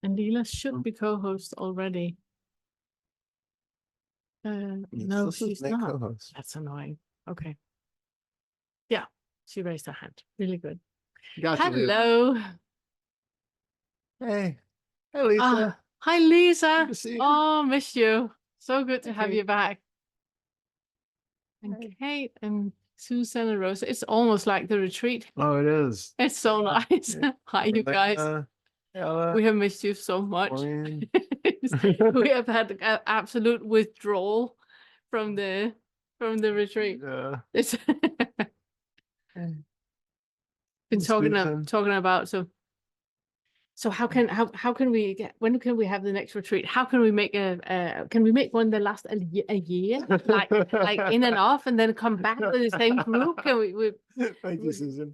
And Leela should be co-host already. No, she's not. Co-host. That's annoying. Okay. Yeah, she raised her hand. Really good. Gotcha, hello. Leela. Hey. Hey, Lisa. Hi, Lisa. Good to see you. Oh, missed you. So good to have you back. And Kate and Susan and Rosie. It's almost like the retreat. Oh, it is. It's so nice. Hi, you guys. We have missed you so much. We have had an absolute withdrawal from the retreat. Yeah. It's been talking about so how can we get, when can we have the next retreat? How can we make can we make one that lasts a year, like in and off, and then come back with the same group? Can we Thank you, Susan.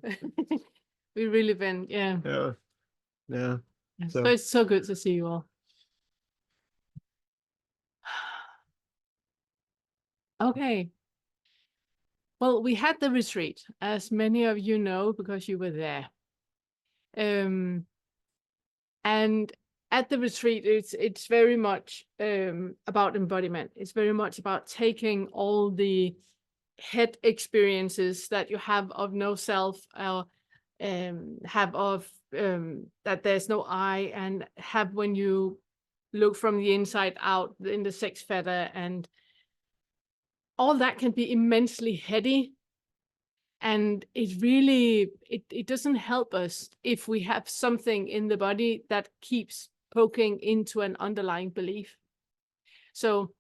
We really been yeah. So it's so good to see you all. Okay. Well, we had the retreat, as many of you know, because you were there. And at the retreat, it's very much about embodiment. It's very much about taking all the head experiences that you have of no self, have of that there's no I, and have when you look from the inside out in the sixth fetter, and all that can be immensely heady. And it really, it doesn't help us if we have something in the body that keeps poking into an underlying belief. So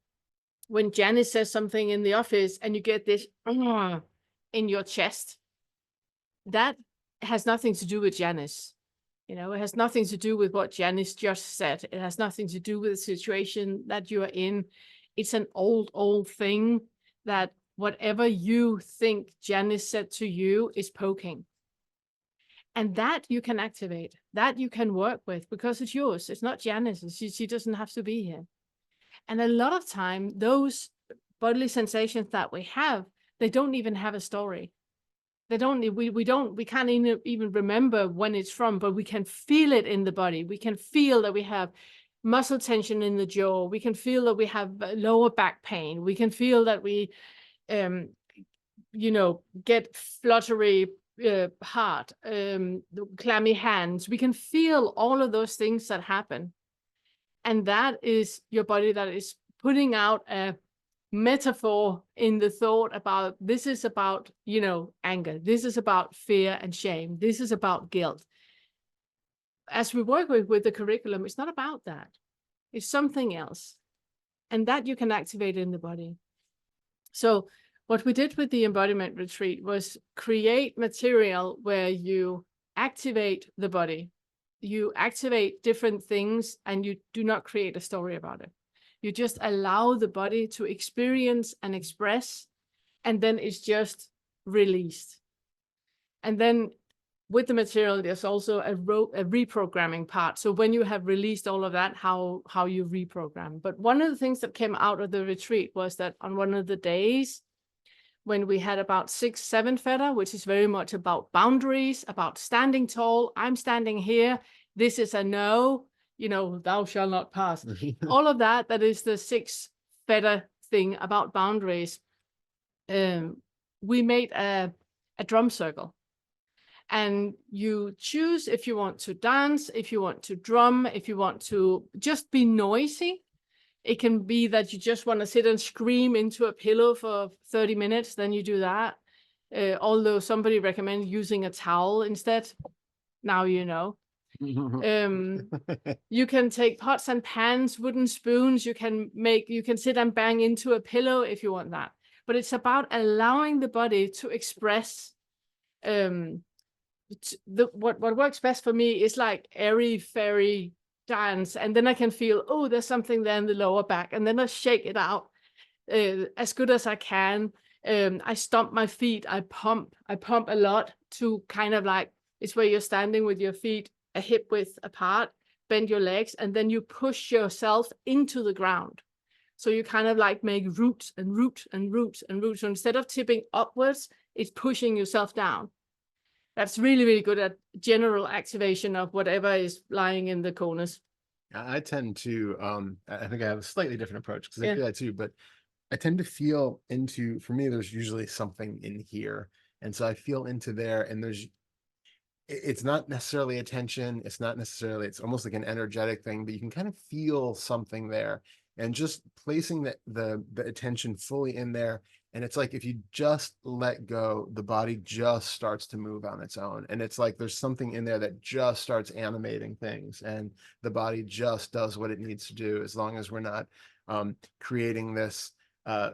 when Janice says something in the office and you get this in your chest, that has nothing to do with Janice. You know, it has nothing to do with what Janice just said. It has nothing to do with the situation that you are in. It's an old thing that whatever you think Janice said to you is poking. And that you can activate, that you can work with, because it's yours. It's not Janice's. She doesn't have to be here. And a lot of time, those bodily sensations that we have, they don't even have a story. They don't, we can't even remember when it's from, but we can feel it in the body. We can feel that we have muscle tension in the jaw. We can feel that we have lower back pain. We can feel that we, you know, get fluttery heart, clammy hands. We can feel all of those things that happen. And that is your body that is putting out a metaphor in the thought about, this is about, you know, anger. This is about fear and shame. This is about guilt. As we work with the curriculum, it's not about that. It's something else. And that you can activate in the body. So what we did with the embodiment retreat was create material where you activate the body. You activate different things and you do not create a story about it. You just allow the body to experience and express, and then it's just released. And then with the material, there's also a reprogramming part. So when you have released all of that, how you reprogram. But one of the things that came out of the retreat was that on one of the days, when we had about 6, 7 fetter, which is very much about boundaries, about standing tall. I'm standing here. This is a no, you know, thou shalt not pass. All of that, that is the 6 fetter thing about boundaries. We made a drum circle. And you choose if you want to dance, if you want to drum, if you want to just be noisy. It can be that you just want to sit and scream into a pillow for 30 minutes, then you do that. Although somebody recommends using a towel instead. Now you know. You can take pots and pans, wooden spoons. You can sit and bang into a pillow if you want that. But it's about allowing the body to express. What works best for me is like airy fairy dance, and then I can feel, oh, there's something there in the lower back, and then I shake it out as good as I can. I stomp my feet, I pump a lot to kind of like, it's where you're standing with your feet a hip width apart, bend your legs, and then you push yourself into the ground. So you kind of like make roots and roots and roots and roots. So instead of tipping upwards, it's pushing yourself down. That's really, really good at general activation of whatever is lying in the corners. I tend to, I think I have a slightly different approach because I Yeah. do that too, but I tend to feel into, for me, there's usually something in here. And so I feel into there, and it's not necessarily attention. It's not necessarily, it's almost like an energetic thing, but you can kind of feel something there, and just placing the attention fully in there. And it's like, if you just let go, the body just starts to move on its own. And it's like, there's something in there that just starts animating things, and the body just does what it needs to do, as long as we're not creating this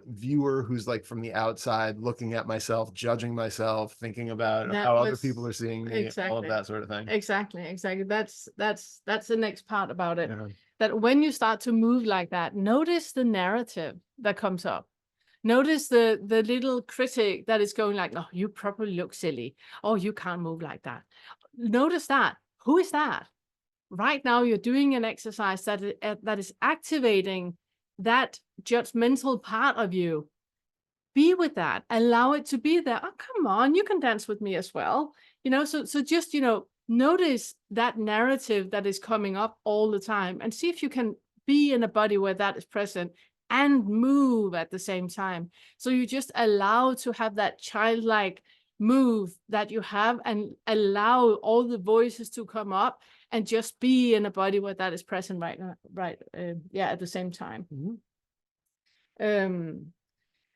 viewer who's like from the outside looking at myself, judging myself, thinking about That how other was people are seeing me, all of that sort of thing. Exactly. That's the next part about it. Yeah. That when you start to move like that, notice the narrative that comes up. Notice the little critic that is going like, "Oh, you probably look silly. Oh, you can't move like that." Notice that. Who is that? Right now, you're doing an exercise that is activating that judgmental part of you. Be with that. Allow it to be there. Oh, come on, you can dance with me as well. So just, notice that narrative that is coming up all the time, and see if you can be in a body where that is present and move at the same time. So you just allow to have that childlike move that you have, and allow all the voices to come up, and just be in a body where that is present right now, right? At the same time.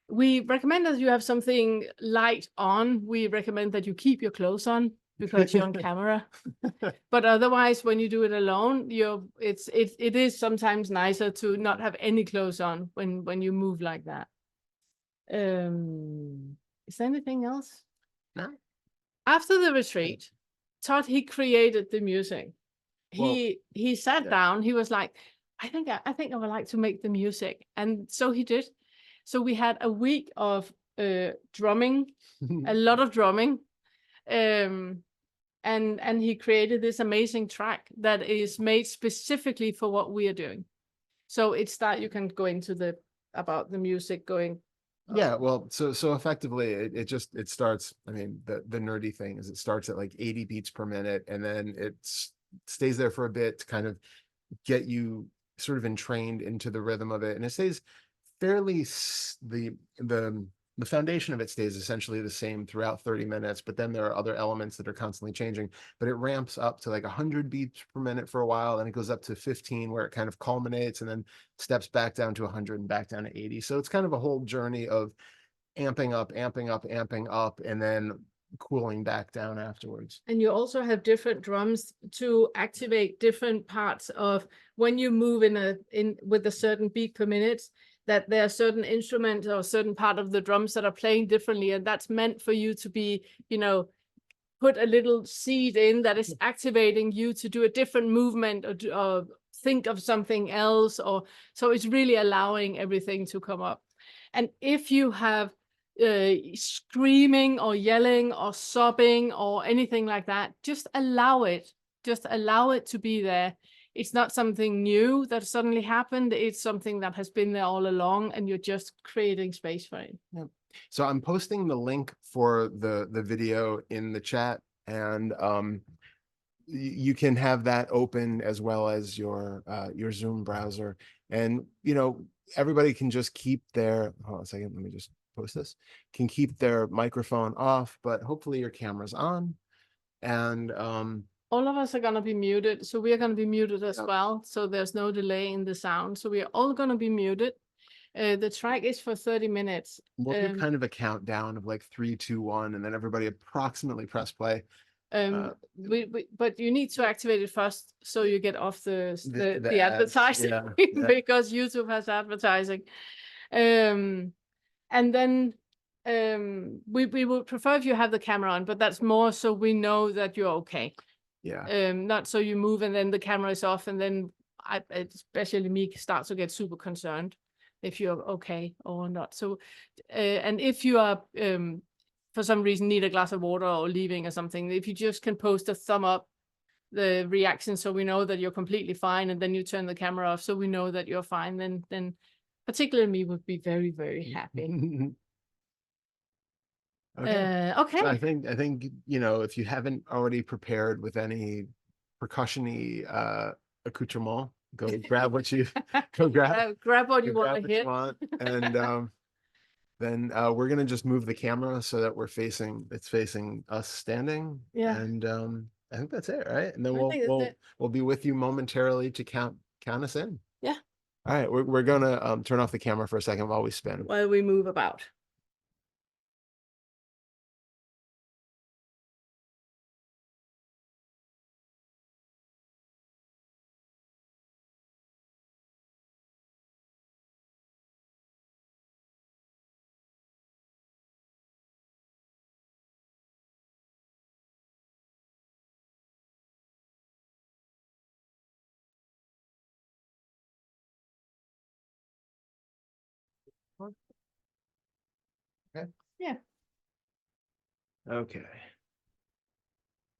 We recommend that you have something light on. We recommend that you keep your clothes on because you're on camera. But otherwise, when you do it alone, it is sometimes nicer to not have any clothes on when you move like that. Is there anything else? No. After the retreat, Todd, he created the music. He sat down. He was like, I think I would like to make the music, and so he did. So we had a week of drumming, a lot of drumming, and he created this amazing track that is made specifically for what we are doing. So it's that you can go into about the music going. Yeah, well, so effectively it starts, I mean, the nerdy thing is, it starts at like 80 beats per minute, and then it stays there for a bit to kind of get you sort of entrained into the rhythm of it, and it stays fairly, the foundation of it stays essentially the same throughout 30 minutes, but then there are other elements that are constantly changing. But it ramps up to like 100 beats per minute for a while, and it goes up to 15, where it kind of culminates, and then steps back down to 100 and back down to 80. So it's kind of a whole journey of amping up, and then cooling back down afterwards. And you also have different drums to activate different parts of when you move with a certain beat per minute, that there are certain instruments or certain part of the drums that are playing differently. And that's meant for you to be, put a little seed in that is activating you to do a different movement, or think of something else. So it's really allowing everything to come up. And if you have screaming or yelling or sobbing or anything like that, just allow it to be there. It's not something new that suddenly happened. It's something that has been there all along, and you're just creating space for it. Yep. So I'm posting the link for the video in the chat, and you can have that open as well as your Zoom browser, and everybody can just keep their, hold on a second, let me just post this, can keep their microphone off, but hopefully your camera's on. And all of us are going to be muted, so we are going to be muted as well, so there's no delay in the sound, so we are all going to be muted. The track is for 30 minutes. We'll do kind of a countdown of like 3, 2, 1, and then everybody approximately press play. But you need to activate it first, so you get off the advertising, because YouTube has advertising. And then we would prefer if you have the camera on, but that's more so we know that you're okay. Not so you move and then the camera is off, and then especially me, start to get super concerned if you're okay or not. So and if you are for some reason need a glass of water or leaving or something, if you just can post a thumb up, the reaction, so we know that you're completely fine, and then you turn the camera off so we know that you're fine, then particularly me would be very, very happy. Okay. Okay. So I think if you haven't already prepared with any percussion-y accoutrement, go grab what you go grab. Grab what you go want grab to what you hit. want, and then we're gonna just move the camera so that it's facing us standing. Yeah. And I think that's it, right? And then I think that's it. we'll be with you momentarily to count us in. Yeah. All right, we're gonna turn off the camera for a second while we spin. While we move about. Okay. Yeah. Okay.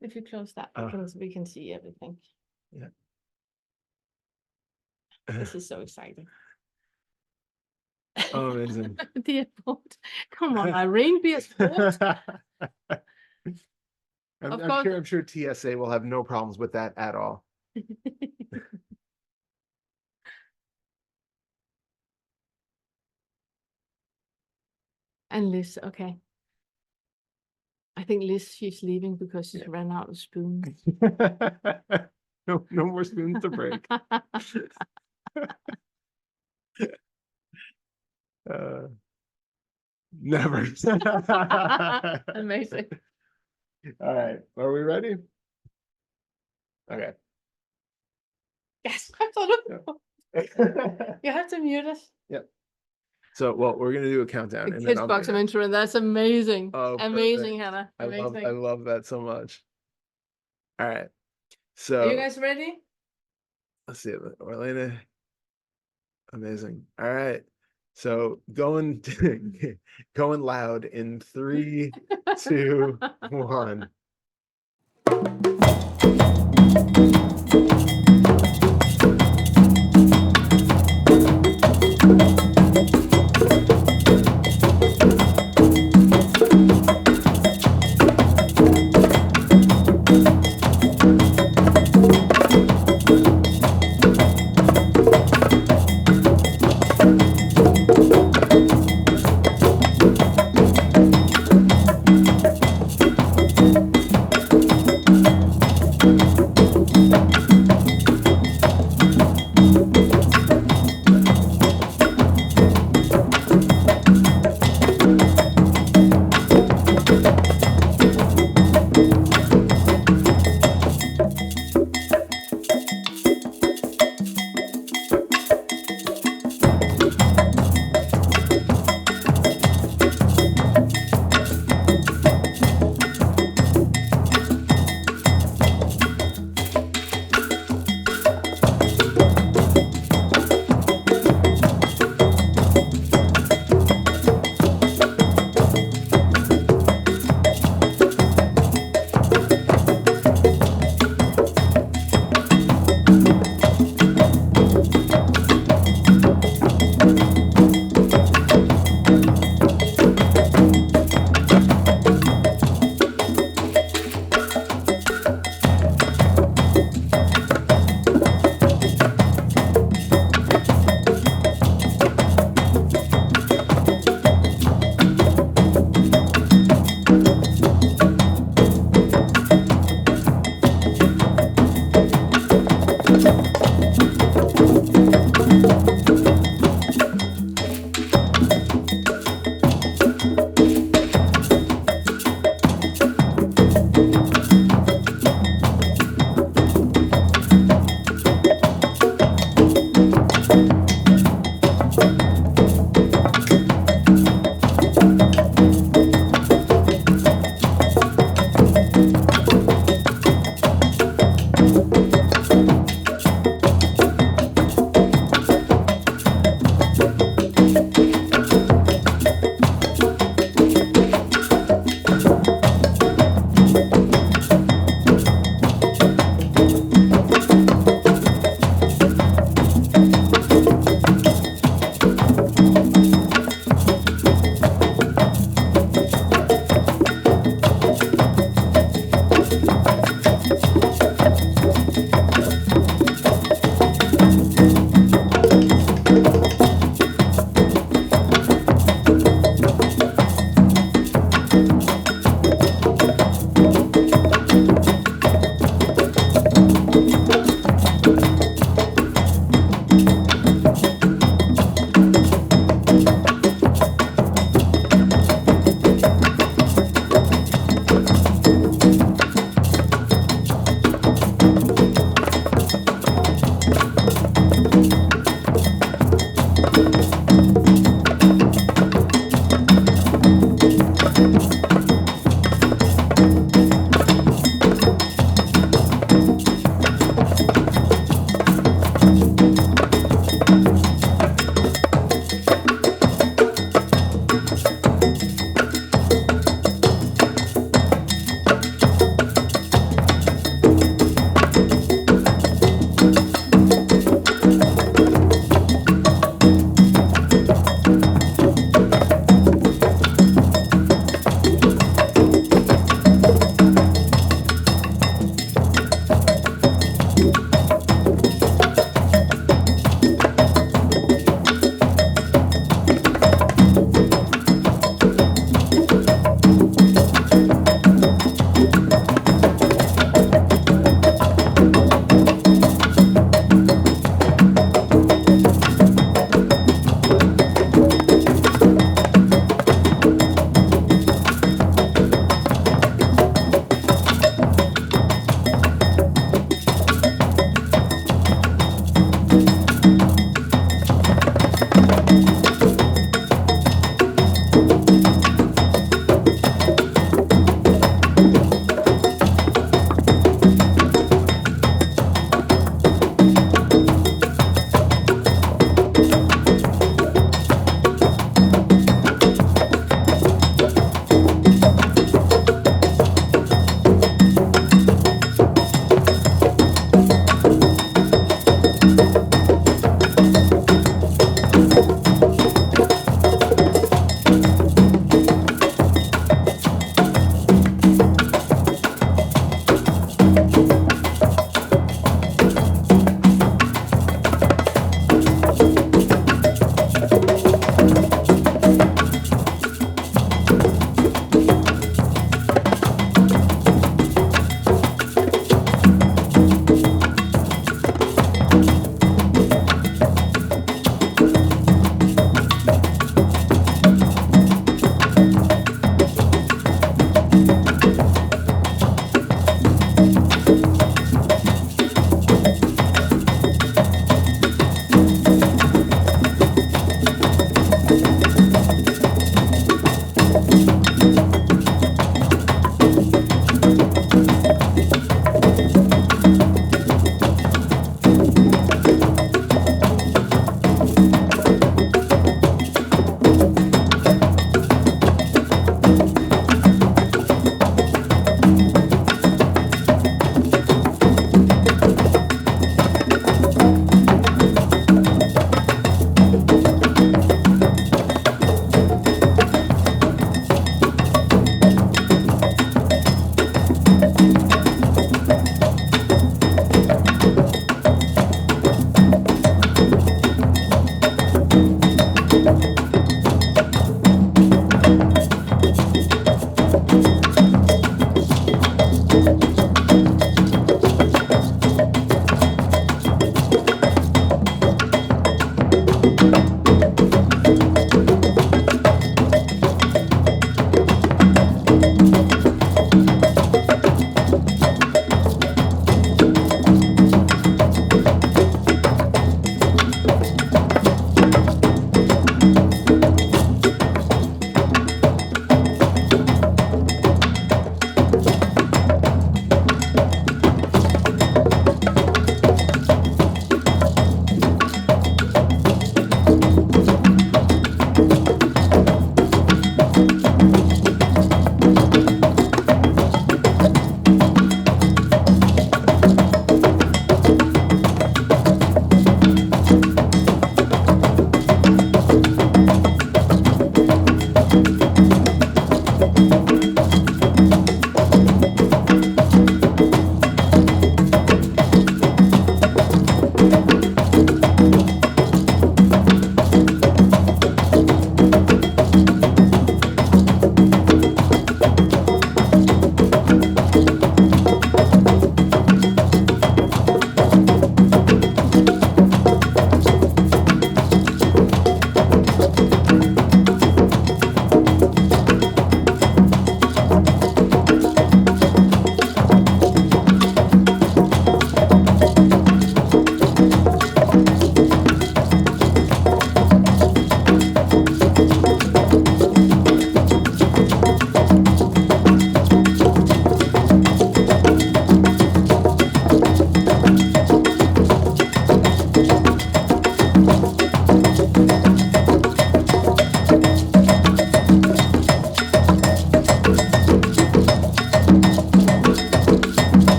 If you close that, we can see everything. Yeah. This is so exciting. Oh, amazing. The airport. Come on, Irene, be a sport. I'm sure TSA will have no problems with that at all. And Liz, okay. I think Liz, she's leaving because she's ran out of spoons. No more spoons to break. Never. Amazing. All right, are we ready? Okay. Yes, you have to mute us. Yep. So, well, we're gonna do a countdown. The and kids then box of intro, that's amazing. Oh, amazing, Hannah. I Amazing. love that so much. All right. Are So you guys ready? let's see, Orlena. Amazing. All right. So going loud in 3, 2, 1.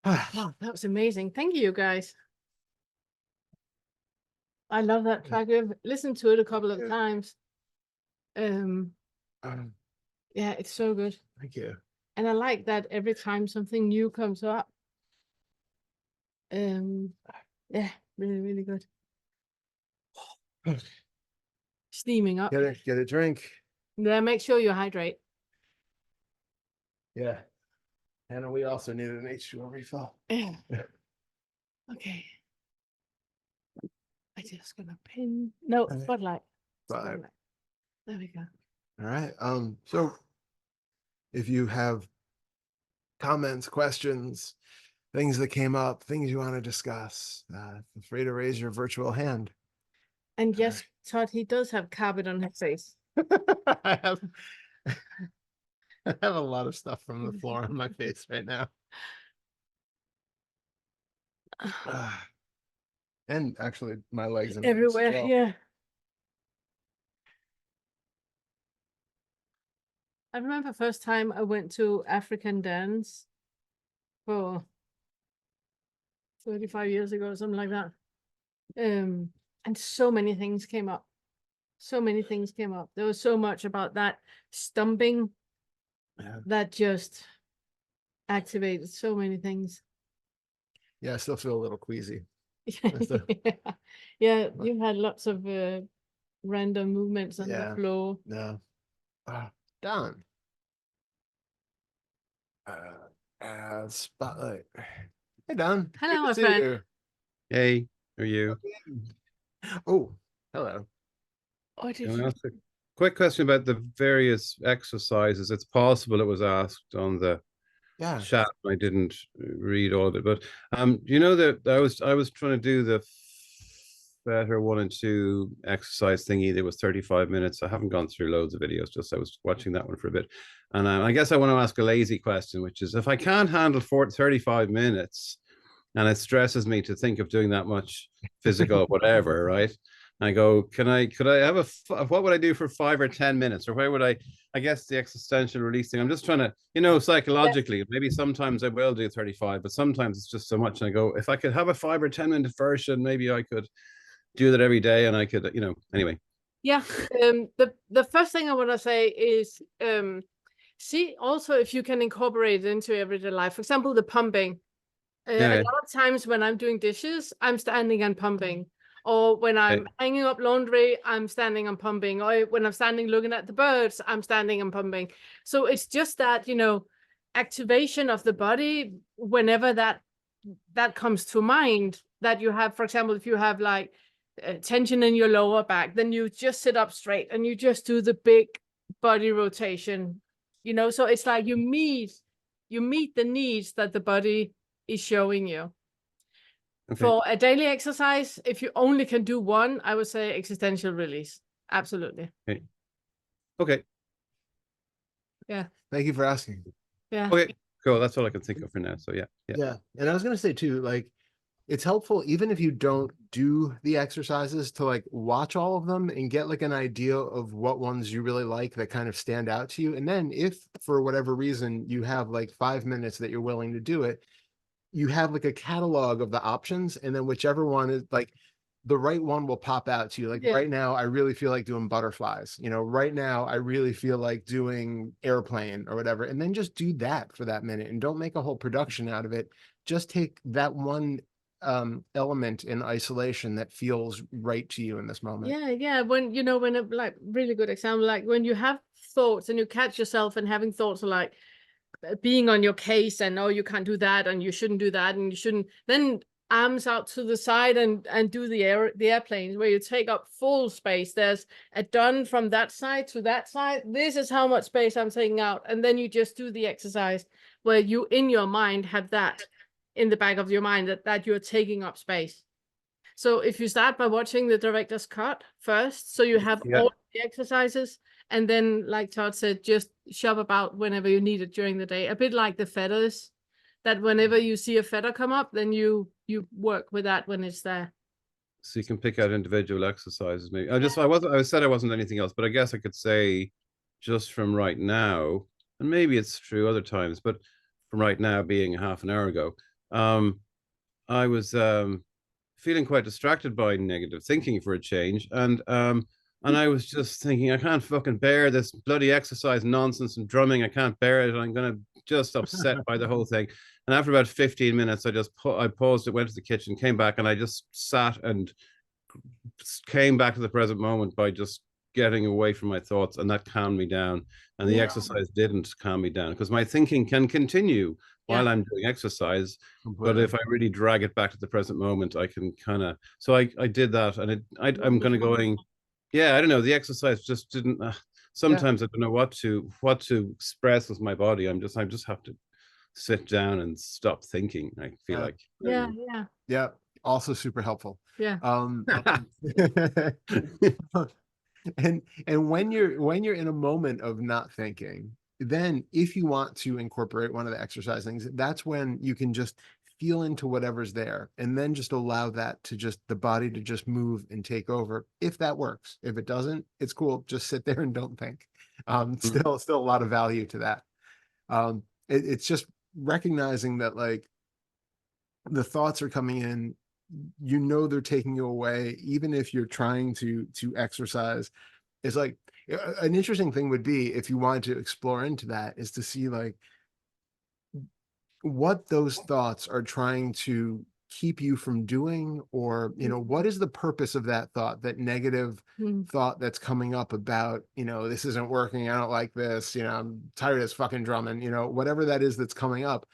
Wow, that was amazing. Thank you, guys. I love that track. I've listened to it a couple of times. Yeah, it's so good. Thank you. And I like that every time something new comes up. Yeah, really, really good. Steaming up. Get a drink. Yeah, make sure you hydrate. Yeah. And we also needed an H2O refill. Yeah. Okay. I just gonna pin. No, Okay. spotlight. Spotlight. There we go. All right. So if you have comments, questions, things that came up, things you want to discuss, feel free to raise your virtual hand. And yes, Todd, he does have carpet on his face. I have a lot of stuff from the floor on my face right now. And actually my legs and everywhere. well. Yeah. I remember first time I went to African dance for 35 years ago, something like that. And so many things came up. So many things came up. There was so much about that stumping that just activated so many things. Yeah, I still feel a little queasy. Yeah, you had lots of random movements on the floor. No. Done. Spotlight. Hey, Don. Hello, my see friend. you. Hey, how are you? Oh, hello. Oh, did Can I you? ask a quick question about the various exercises? It's possible it was asked on the chat. I didn't read all of it, but you know that I was trying to do the Fetter 1 and 2 exercise thingy. There was 35 minutes. I haven't gone through loads of videos, just I was watching that one for a bit. And I guess I want to ask a lazy question, which is if I can't handle 35 minutes and it stresses me to think of doing that much physical whatever, right? I go, could I have what would I do for 5 or 10 minutes? Or where would I guess the existential release thing. I'm just trying to, psychologically, maybe sometimes I will do 35, but sometimes it's just so much. And I go, if I could have a 5 or 10 minute version, maybe I could do that every day and I could, anyway. Yeah. The first thing I want to say is see also if you can incorporate it into everyday life. For example, the pumping. A lot of times when I'm doing dishes, I'm standing and pumping. Or when I'm hanging up laundry, I'm standing and pumping. Or when I'm standing looking at the birds, I'm standing and pumping. So it's just that, activation of the body whenever that comes to mind that you have. For example, if you have like tension in your lower back, then you just sit up straight and you just do the big body rotation, so it's like you meet the needs that the body is showing you. Okay. For a daily exercise, if you only can do one, I would say existential release. Absolutely. Okay. Yeah. Thank you for asking. Yeah. Okay, cool. That's all I can think of for now. So yeah. And I was going to say too, like, it's helpful even if you don't do the exercises to like watch all of them and get like an idea of what ones you really like that kind of stand out to you. And then if for whatever reason you have like 5 minutes that you're willing to do it, you have like a catalog of the options, and then whichever one is like the right one will pop out to you. Like right now, I really feel like doing butterflies. Right now, I really feel like doing airplane or whatever. And then just do that for that minute and don't make a whole production out of it. Just take that one element in isolation that feels right to you in this moment. Yeah. When when like really good example, like when you have thoughts and you catch yourself and having thoughts like being on your case and you can't do that and you shouldn't do that and you shouldn't, then arms out to the side and do the airplanes where you take up full space. There's a done from that side to that side. This is how much space I'm taking out, and then you just do the exercise where you in your mind have that in the back of your mind that you're taking up space. So if you start by watching the director's cut first, so you have all the exercises, and then, like Todd said, just shove about whenever you need it during the day. A bit like the feathers, that whenever you see a feather come up, then you work with that when it's there. So you can pick out individual exercises. Maybe I said I wasn't anything else, but I guess I could say just from right now, and maybe it's true other times, but from right now being half an hour ago, I was feeling quite distracted by negative thinking for a change, and I was just thinking, I can't fucking bear this bloody exercise nonsense and drumming. I can't bear it. I'm gonna just upset by the whole thing. And after about 15 minutes, I paused it, went to the kitchen, came back, and I just sat and came back to the present moment by just getting away from my thoughts, and that calmed me down. And the exercise didn't calm me down, because my thinking can continue while I'm doing exercise. But if I really drag it back to the present moment, I can kind of. So I did that, and I'm kind of going. Yeah, I don't know. The exercise just didn't. Sometimes I don't know what to express with my body. I just have to sit down and stop thinking. I feel like. Yeah. Also super helpful. Yeah. And when you're in a moment of not thinking, then if you want to incorporate one of the exercise things, that's when you can just feel into whatever's there, and then just allow that to just the body to just move and take over. If that works, if it doesn't, it's cool. Just sit there and don't think. Still a lot of value to that. It's just recognizing that, like, the thoughts are coming in, you know, they're taking you away, even if you're trying to exercise. It's like an interesting thing would be, if you wanted to explore into that, is to see like what those thoughts are trying to keep you from doing, or, you know, what is the purpose of that thought, that negative thought that's coming up about, you know, this isn't working, I don't like this, you know, I'm tired of this fucking drumming, you know, whatever that is that's coming up.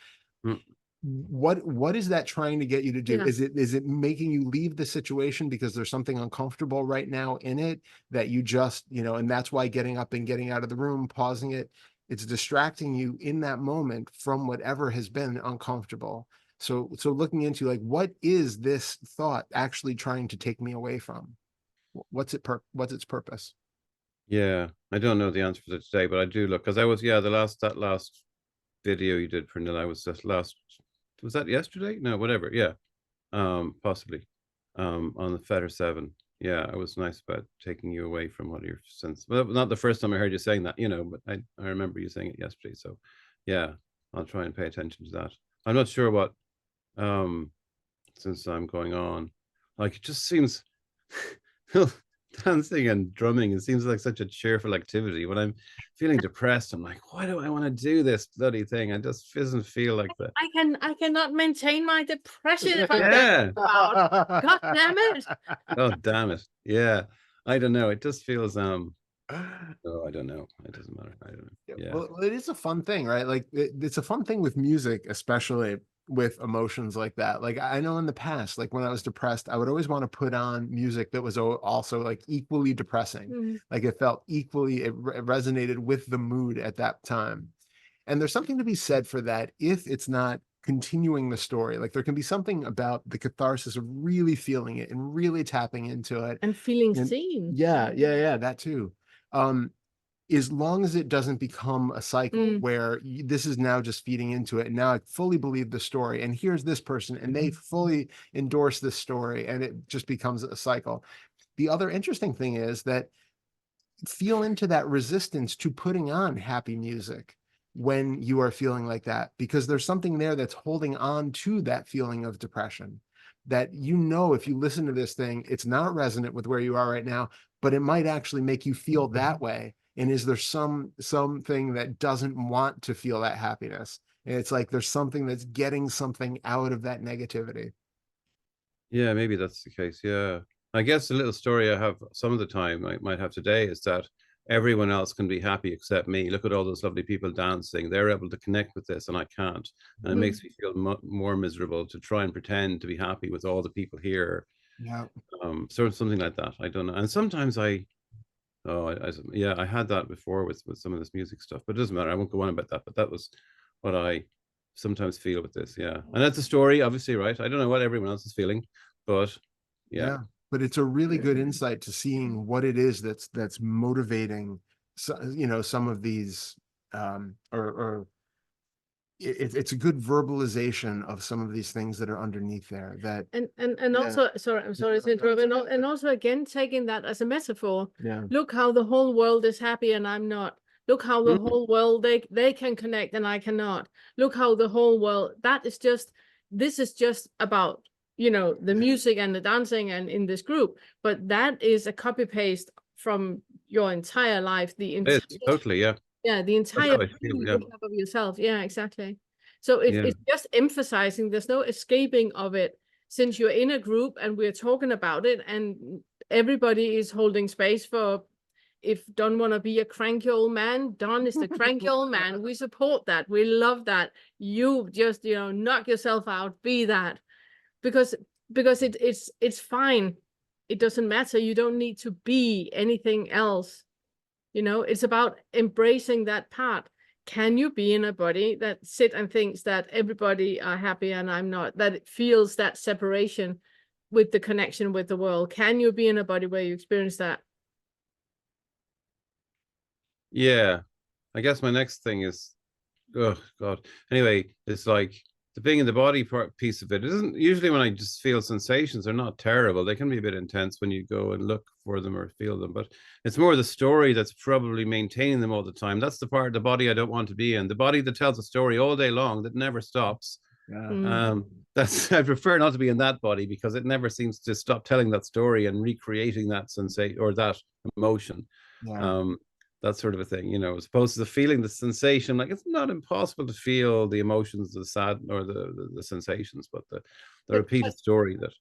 What is that trying to get you to do? Is it making you leave the situation because there's something uncomfortable right now in it that you just, you know, and that's why getting up and getting out of the room, pausing it, it's distracting you in that moment from whatever has been uncomfortable. So looking into, like, what is this thought actually trying to take me away from? What's its purpose? Yeah, I don't know the answer for that today, but I do look, because I was, that last video you did, Pernille, I was just was that yesterday? No, whatever. Yeah. Possibly. On the Fetter 7. Yeah, it was nice about taking you away from what your sense. Well, not the first time I heard you saying that, you know, but I remember you saying it yesterday. So yeah, I'll try and pay attention to that. I'm not sure what since I'm going on. Like, it just seems dancing and drumming, it seems like such a cheerful activity. When I'm feeling depressed, I'm like, why do I want to do this bloody thing? I just doesn't feel like that. I cannot maintain my depression if I'm about. God damn it. Oh, damn it. Yeah. I don't know. It just feels oh, I don't know. It doesn't matter. I don't know. Yeah. Well, it is a fun thing, right? Like, it's a fun thing with music, especially with emotions like that. Like, I know in the past, like when I was depressed, I would always want to put on music that was also like equally depressing. Like, it felt equally, it resonated with the mood at that time. And there's something to be said for that if it's not continuing the story. Like, there can be something about the catharsis of really feeling it and really tapping into it and feeling seen. Yeah, that too. As long as it doesn't become a cycle where this is now just feeding into it, and now I fully believe the story, and here's this person and they fully endorse this story, and it just becomes a cycle. The other interesting thing is that feel into that resistance to putting on happy music when you are feeling like that, because there's something there that's holding on to that feeling of depression, that, you know, if you listen to this thing, it's not resonant with where you are right now, but it might actually make you feel that way. And is there something that doesn't want to feel that happiness? And it's like there's something that's getting something out of that negativity. Yeah, maybe that's the case. Yeah. I guess the little story I have some of the time, I might have today, is that everyone else can be happy except me. Look at all those lovely people dancing. They're able to connect with this and I can't. And it makes me feel more miserable to try and pretend to be happy with all the people here. Yeah. So something like that. I don't know. And sometimes I had that before with some of this music stuff, but it doesn't matter. I won't go on about that. But that was what I sometimes feel with this. Yeah. And that's a story, obviously, right? I don't know what everyone else is feeling, but yeah. But it's a really good insight to seeing what it is that's motivating, you know, some of these, it's a good verbalization of some of these things that are underneath there. That and also, I'm sorry to interrupt, and also again taking that as a metaphor. Yeah. Look how the whole world is happy and I'm not. Look how the whole world they can connect and I cannot. Look how the whole world, that is just this is just about, you know, the music and the dancing and in this group, but that is a copy paste from your entire life, the entire, totally, yeah. Yeah, the entire view you have of yourself. Yeah, exactly. So it's just emphasizing there's no escaping of it, since you're in a group and we're talking about it and everybody is holding space for, if Don want to be a cranky old man, Don is the cranky old man. We support that. We love that. You just, you know, knock yourself out, be that. Because it's fine. It doesn't matter. You don't need to be anything else. You know, it's about embracing that part. Can you be in a body that sit and thinks that everybody are happy and I'm not, that it feels that separation with the connection with the world? Can you be in a body where you experience that? Yeah, I guess my next thing is, oh God. Anyway, it's like the being in the body part piece of it isn't usually when I just feel sensations. They're not terrible. They can be a bit intense when you go and look for them or feel them, but it's more the story that's probably maintaining them all the time. That's the part of the body I don't want to be in. The body that tells a story all day long that never stops. Yeah. That's I prefer not to be in that body because it never seems to stop telling that story and recreating that sensation or that emotion. Yeah. That sort of a thing, you know, as opposed to the feeling, the sensation. Like, it's not impossible to feel the emotions, the sad or the sensations, but the repeated story that.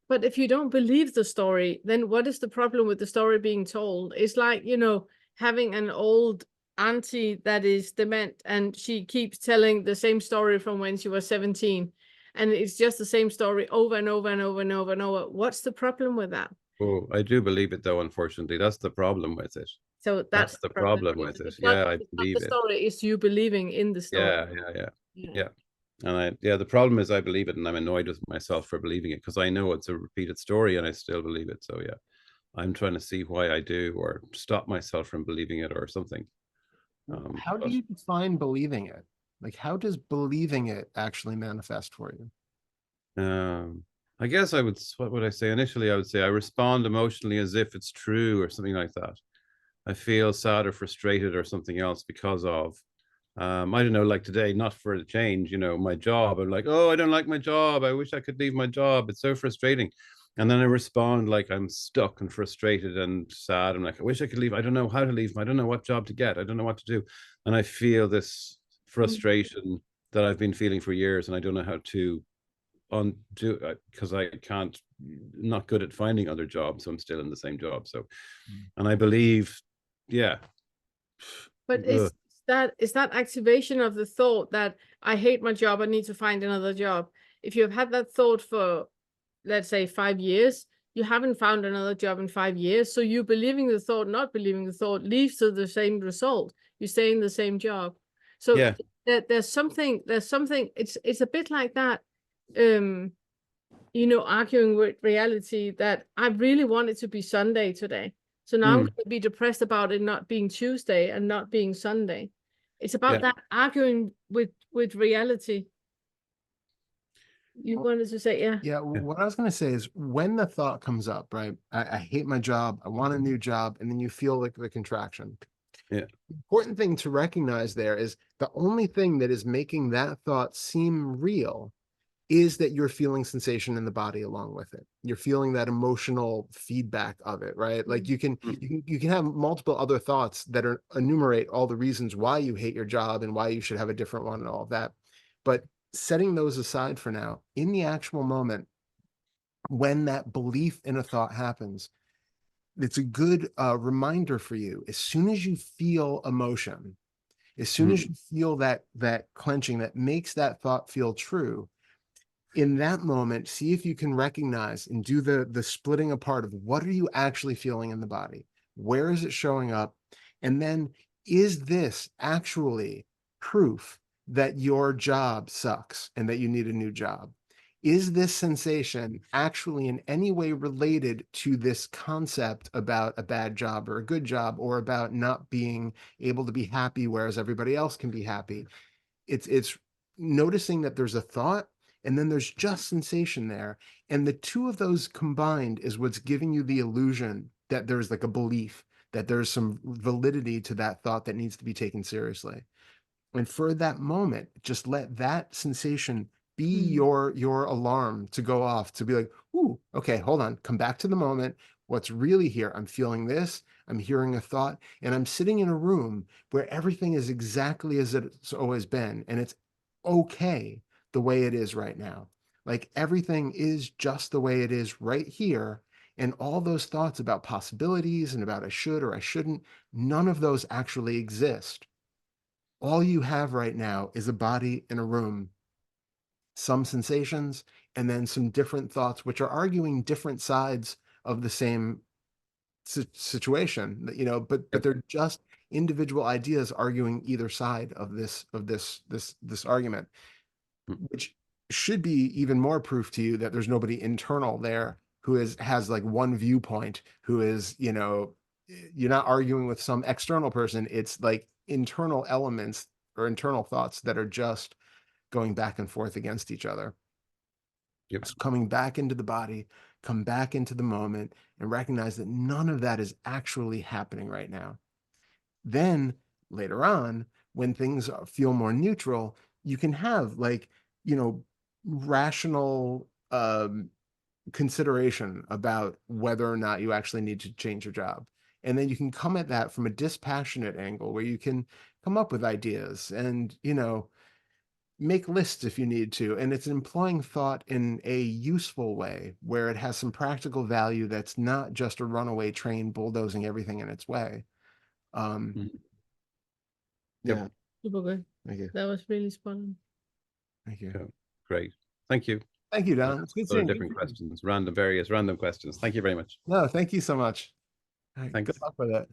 But if you don't believe the story, then what is the problem with the story being told? It's like, you know, having an old auntie that is dement and she keeps telling the same story from when she was 17, and it's just the same story over and over and over and over and over. What's the problem with that? Oh, I do believe it though, unfortunately. That's the problem with it. So that's the problem with it. Not, Yeah, I believe the story is you believing in the story. Yeah. And the problem is I believe it and I'm annoyed with myself for believing it because I know it's a repeated story and I still believe it. So yeah, I'm trying to see why I do or stop myself from believing it or something. How do you define believing it? Like, how does believing it actually manifest for you? I guess what would I say? Initially, I would say I respond emotionally as if it's true or something like that. I feel sad or frustrated or something else because of, I don't know, like today, not for a change, you know, my job. I'm like, oh, I don't like my job. I wish I could leave my job. It's so frustrating. And then I respond like I'm stuck and frustrated and sad. I'm like, I wish I could leave. I don't know how to leave. I don't know what job to get. I don't know what to do. And I feel this frustration that I've been feeling for years and I don't know how to undo because I can't, not good at finding other jobs. So I'm still in the same job. So, and I believe, yeah. But is that activation of the thought that I hate my job, I need to find another job? If you have had that thought for, let's say, 5 years, you haven't found another job in 5 years. So you believing the thought, not believing the thought leads to the same result. You stay in the same job. So yeah, there's something, it's a bit like that, you know, arguing with reality that I really want it to be Sunday today. So now I'm going to be depressed about it not being Tuesday and not being Sunday. It's about that arguing with reality. You wanted to say, yeah. Yeah, what I was going to say is when the thought comes up, right? I hate my job. I want a new job. And then you feel like the contraction. Yeah. The important thing to recognize there is the only thing that is making that thought seem real is that you're feeling sensation in the body along with it. You're feeling that emotional feedback of it, right? Like you can have multiple other thoughts that enumerate all the reasons why you hate your job and why you should have a different one and all of that. But setting those aside for now, in the actual moment, when that belief in a thought happens, it's a good reminder for you. As soon as you feel emotion, as soon as you feel that clenching that makes that thought feel true, in that moment, see if you can recognize and do the splitting apart of what are you actually feeling in the body? Where is it showing up? And then, is this actually proof that your job sucks and that you need a new job? Is this sensation actually in any way related to this concept about a bad job or a good job, or about not being able to be happy whereas everybody else can be happy? It's noticing that there's a thought and then there's just sensation there. And the two of those combined is what's giving you the illusion that there's like a belief, that there's some validity to that thought that needs to be taken seriously. And for that moment, just let that sensation be your alarm to go off, to be like, ooh, okay, hold on, come back to the moment. What's really here? I'm feeling this, I'm hearing a thought, and I'm sitting in a room where everything is exactly as it's always been, and it's okay the way it is right now. Like everything is just the way it is right here. And all those thoughts about possibilities and about I should or I shouldn't, none of those actually exist. All you have right now is a body in a room, some sensations, and then some different thoughts, which are arguing different sides of the same situation, but they're just individual ideas arguing either side of this argument, which should be even more proof to you that there's nobody internal there who has like one viewpoint, who is, you're not arguing with some external person. It's like internal elements or internal thoughts that are just going back and forth against each other. Yep. So coming back into the body, come back into the moment, and recognize that none of that is actually happening right now. Then later on, when things feel more neutral, you can have like, rational consideration about whether or not you actually need to change your job. And then you can come at that from a dispassionate angle where you can come up with ideas and, make lists if you need to. And it's employing thought in a useful way where it has some practical value that's not just a runaway train bulldozing everything in its way. Yeah. Super good. Thank you. That was really spot on. Thank you. Yeah. Great. Thank you. Thank you, Don. It's good seeing you. Different questions, various random questions. Thank you very much. No, thank you so much. All right, Thanks. good luck with it.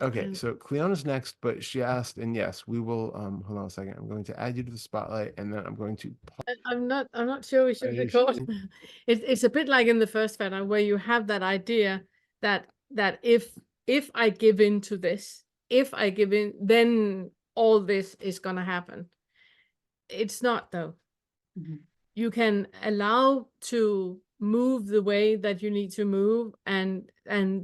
Okay, so Cleona's next, but she asked, and yes, we will, hold on a second. I'm going to add you to the spotlight, and then I'm going to... I'm not sure we should record. It's a bit like in the first Fetter, where you have that idea that if I give in to this, if I give in, then all this is gonna happen. It's not, though. You can allow to move the way that you need to move, and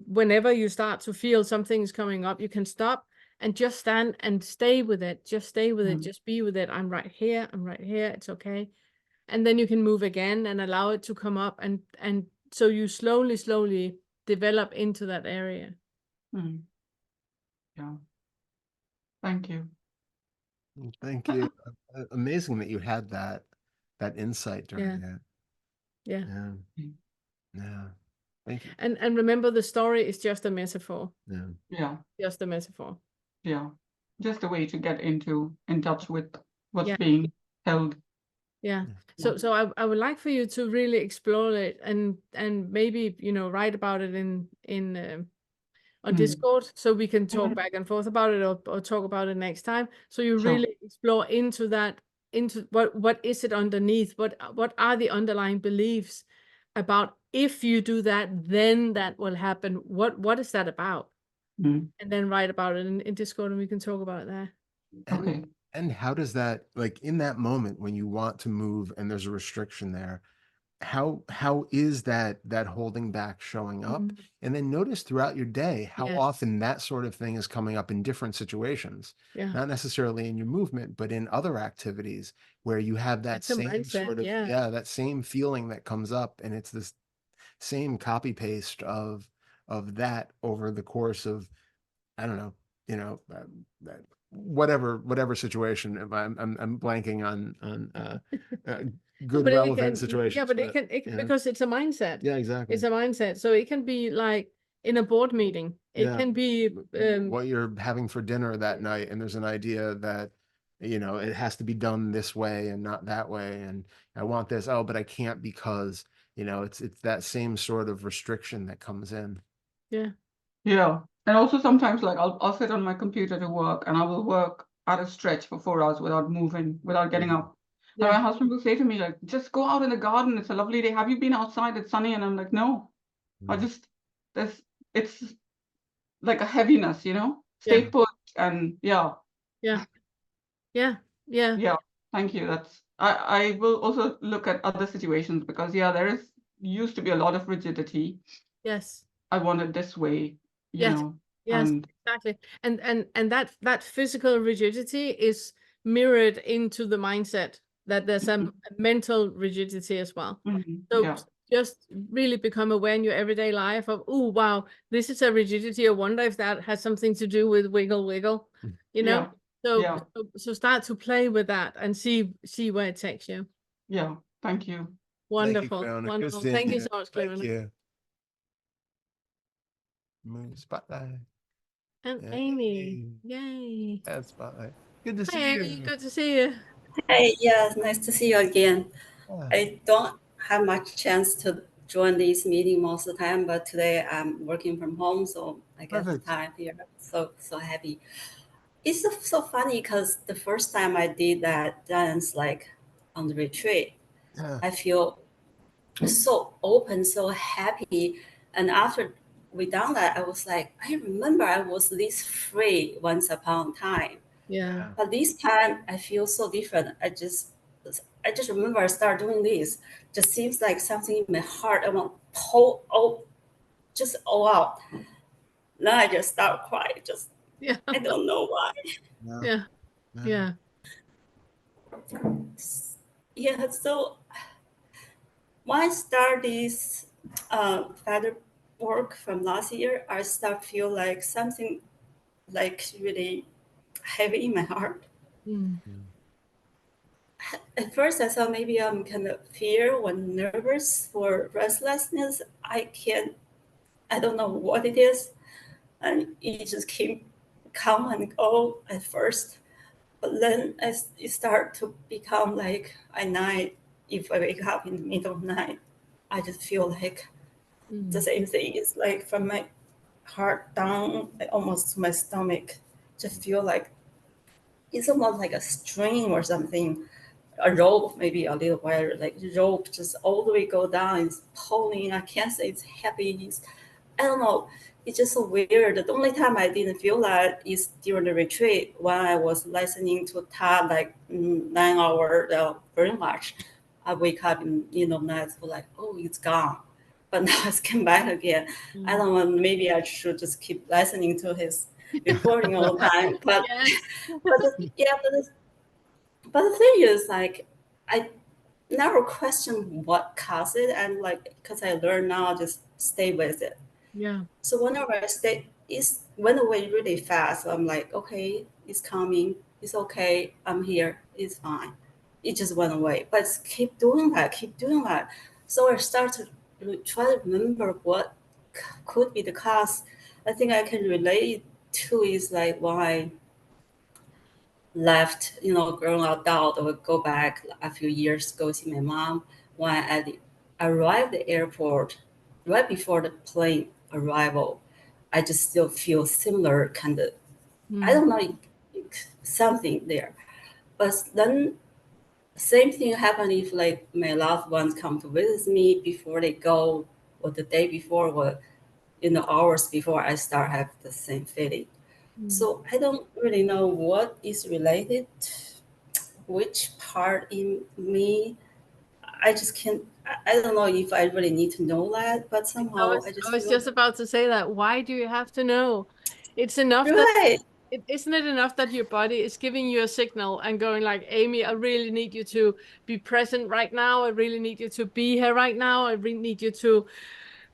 whenever you start to feel something's coming up, you can stop and just stand and stay with it. Just stay with it. Just be with it. I'm right here. It's okay. And then you can move again and allow it to come up, and so you slowly develop into that area. Yeah. Thank you. Thank you. Amazing that you had that insight during that. Yeah. Thank you. And remember, the story is just a metaphor. Yeah. Just a metaphor. Yeah. Just a way to get in touch with what's being held. Yeah. So I would like for you to really explore it and maybe, write about it in on Discord, so we can talk back and forth about it, or talk about it next time. So you really explore into that, into what is it underneath? What are the underlying beliefs about, if you do that, then that will happen? What is that about? And then write about it in Discord, and we can talk about it there. Okay. And how does that, like in that moment when you want to move and there's a restriction there, how is that holding back showing up? And then notice throughout your day how often that sort of thing is coming up in different situations. Not necessarily in your movement, but in other activities where you have that same mindset, sort of that same feeling that comes up, and it's this same copy paste of that over the course of, I don't know, whatever situation. I'm blanking on good relevant situations. Yeah, but it can because it's a mindset. Yeah, exactly. It's a mindset. So it can be like in a board meeting. It can be what you're having for dinner that night, and there's an idea that it has to be done this way and not that way, and I want this, but I can't because it's that same sort of restriction that comes in. Yeah. And also sometimes, like, I'll sit on my computer to work, and I will work at a stretch for 4 hours without moving, without getting up. And my husband will say to me, like, just go out in the garden. It's a lovely day. Have you been outside? It's sunny. And I'm like, no, it's like a heaviness, stay put. And yeah. Thank you. I will also look at other situations, because there used to be a lot of rigidity. I want it this way. Yes, exactly. And that physical rigidity is mirrored into the mindset that there's a mental rigidity as well. So Yeah. just really become aware in your everyday life of, oh, wow, this is a rigidity. I wonder if that has something to do with wiggle, you know? Yeah. So start to play with that and see where it takes you. Yeah. Thank you. Wonderful. Thank you, Wonderful. Cleona. Thank you so much, Thank Cleona. you. Move spotlight. And Yeah, Amy. Yay. And spotlight. Good to see Hi, you. Amy. Good to see you. Hey, yes, nice to see you again. Yeah. I don't have much chance to join this meeting most of the time, but today I'm working from home, so I get the Perfect. time here. So happy. It's so funny because the first time I did that dance, like on the retreat, Yeah. I feel so open, so happy. And after we done that, I was like, I remember I was this free once upon a time. Yeah. But this time I feel so different. I just remember I started doing this. Just seems like something in my heart. I want to pull just all out. Then I just start crying. Just Yeah. I don't know why. Yeah. Yeah. Yeah. So when I start this feather work from last year, I start feel like something like really heavy in my heart. At first, I thought maybe I'm kind of fear or nervous or restlessness. I don't know what it is. And it just keep come and go at first. But then it start to become like at night, if I wake up in the middle of the night, I just feel like the same thing. It's like from my heart down, almost to my stomach, just feel like it's almost like a string or something. A rope, maybe a little wire, like rope, just all the way go down. It's pulling. I can't say it's heavy. I don't know. It's just so weird. The only time I didn't feel that is during the retreat when I was listening to Todd like 9 hour very much. I wake up in nights for like, oh, it's gone, but now it's come back again. I don't know. Maybe I should just keep listening to his recording all the time. But Yes. but the thing is, like, I never question what caused it, and like, because I learned now, just stay with it. Yeah. So whenever it went away really fast. So I'm like, okay, it's coming, it's okay, I'm here, it's fine. It just went away, but keep doing that. So I started to try to remember what could be the cause. I think I can relate to is like why left, grown adult, or go back a few years, go see my mom. When I arrived at the airport, right before the plane arrival, I just still feel similar kind of, I don't know, something there. But then same thing happened if like my loved ones come to visit me before they go, or the day before, or hours before, I start have the same feeling. So I don't really know what is related, which part in me. I just can't. I don't know if I really need to know that, but somehow I I was feel just about to say that. Why do you have to know? It's enough that right. isn't it enough that your body is giving you a signal and going like, Amy, I really need you to be present right now. I really need you to be here right now. I really need you to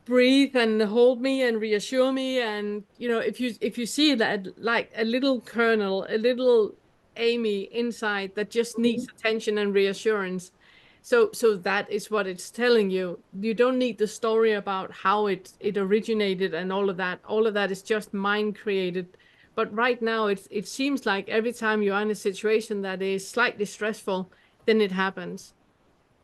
breathe and hold me and reassure me. And if you see that like a little kernel, a little Amy inside that just needs attention and reassurance. So that is what it's telling you. You don't need the story about how it originated and all of that. All of that is just mind created. But right now it seems like every time you're in a situation that is slightly stressful, then it happens.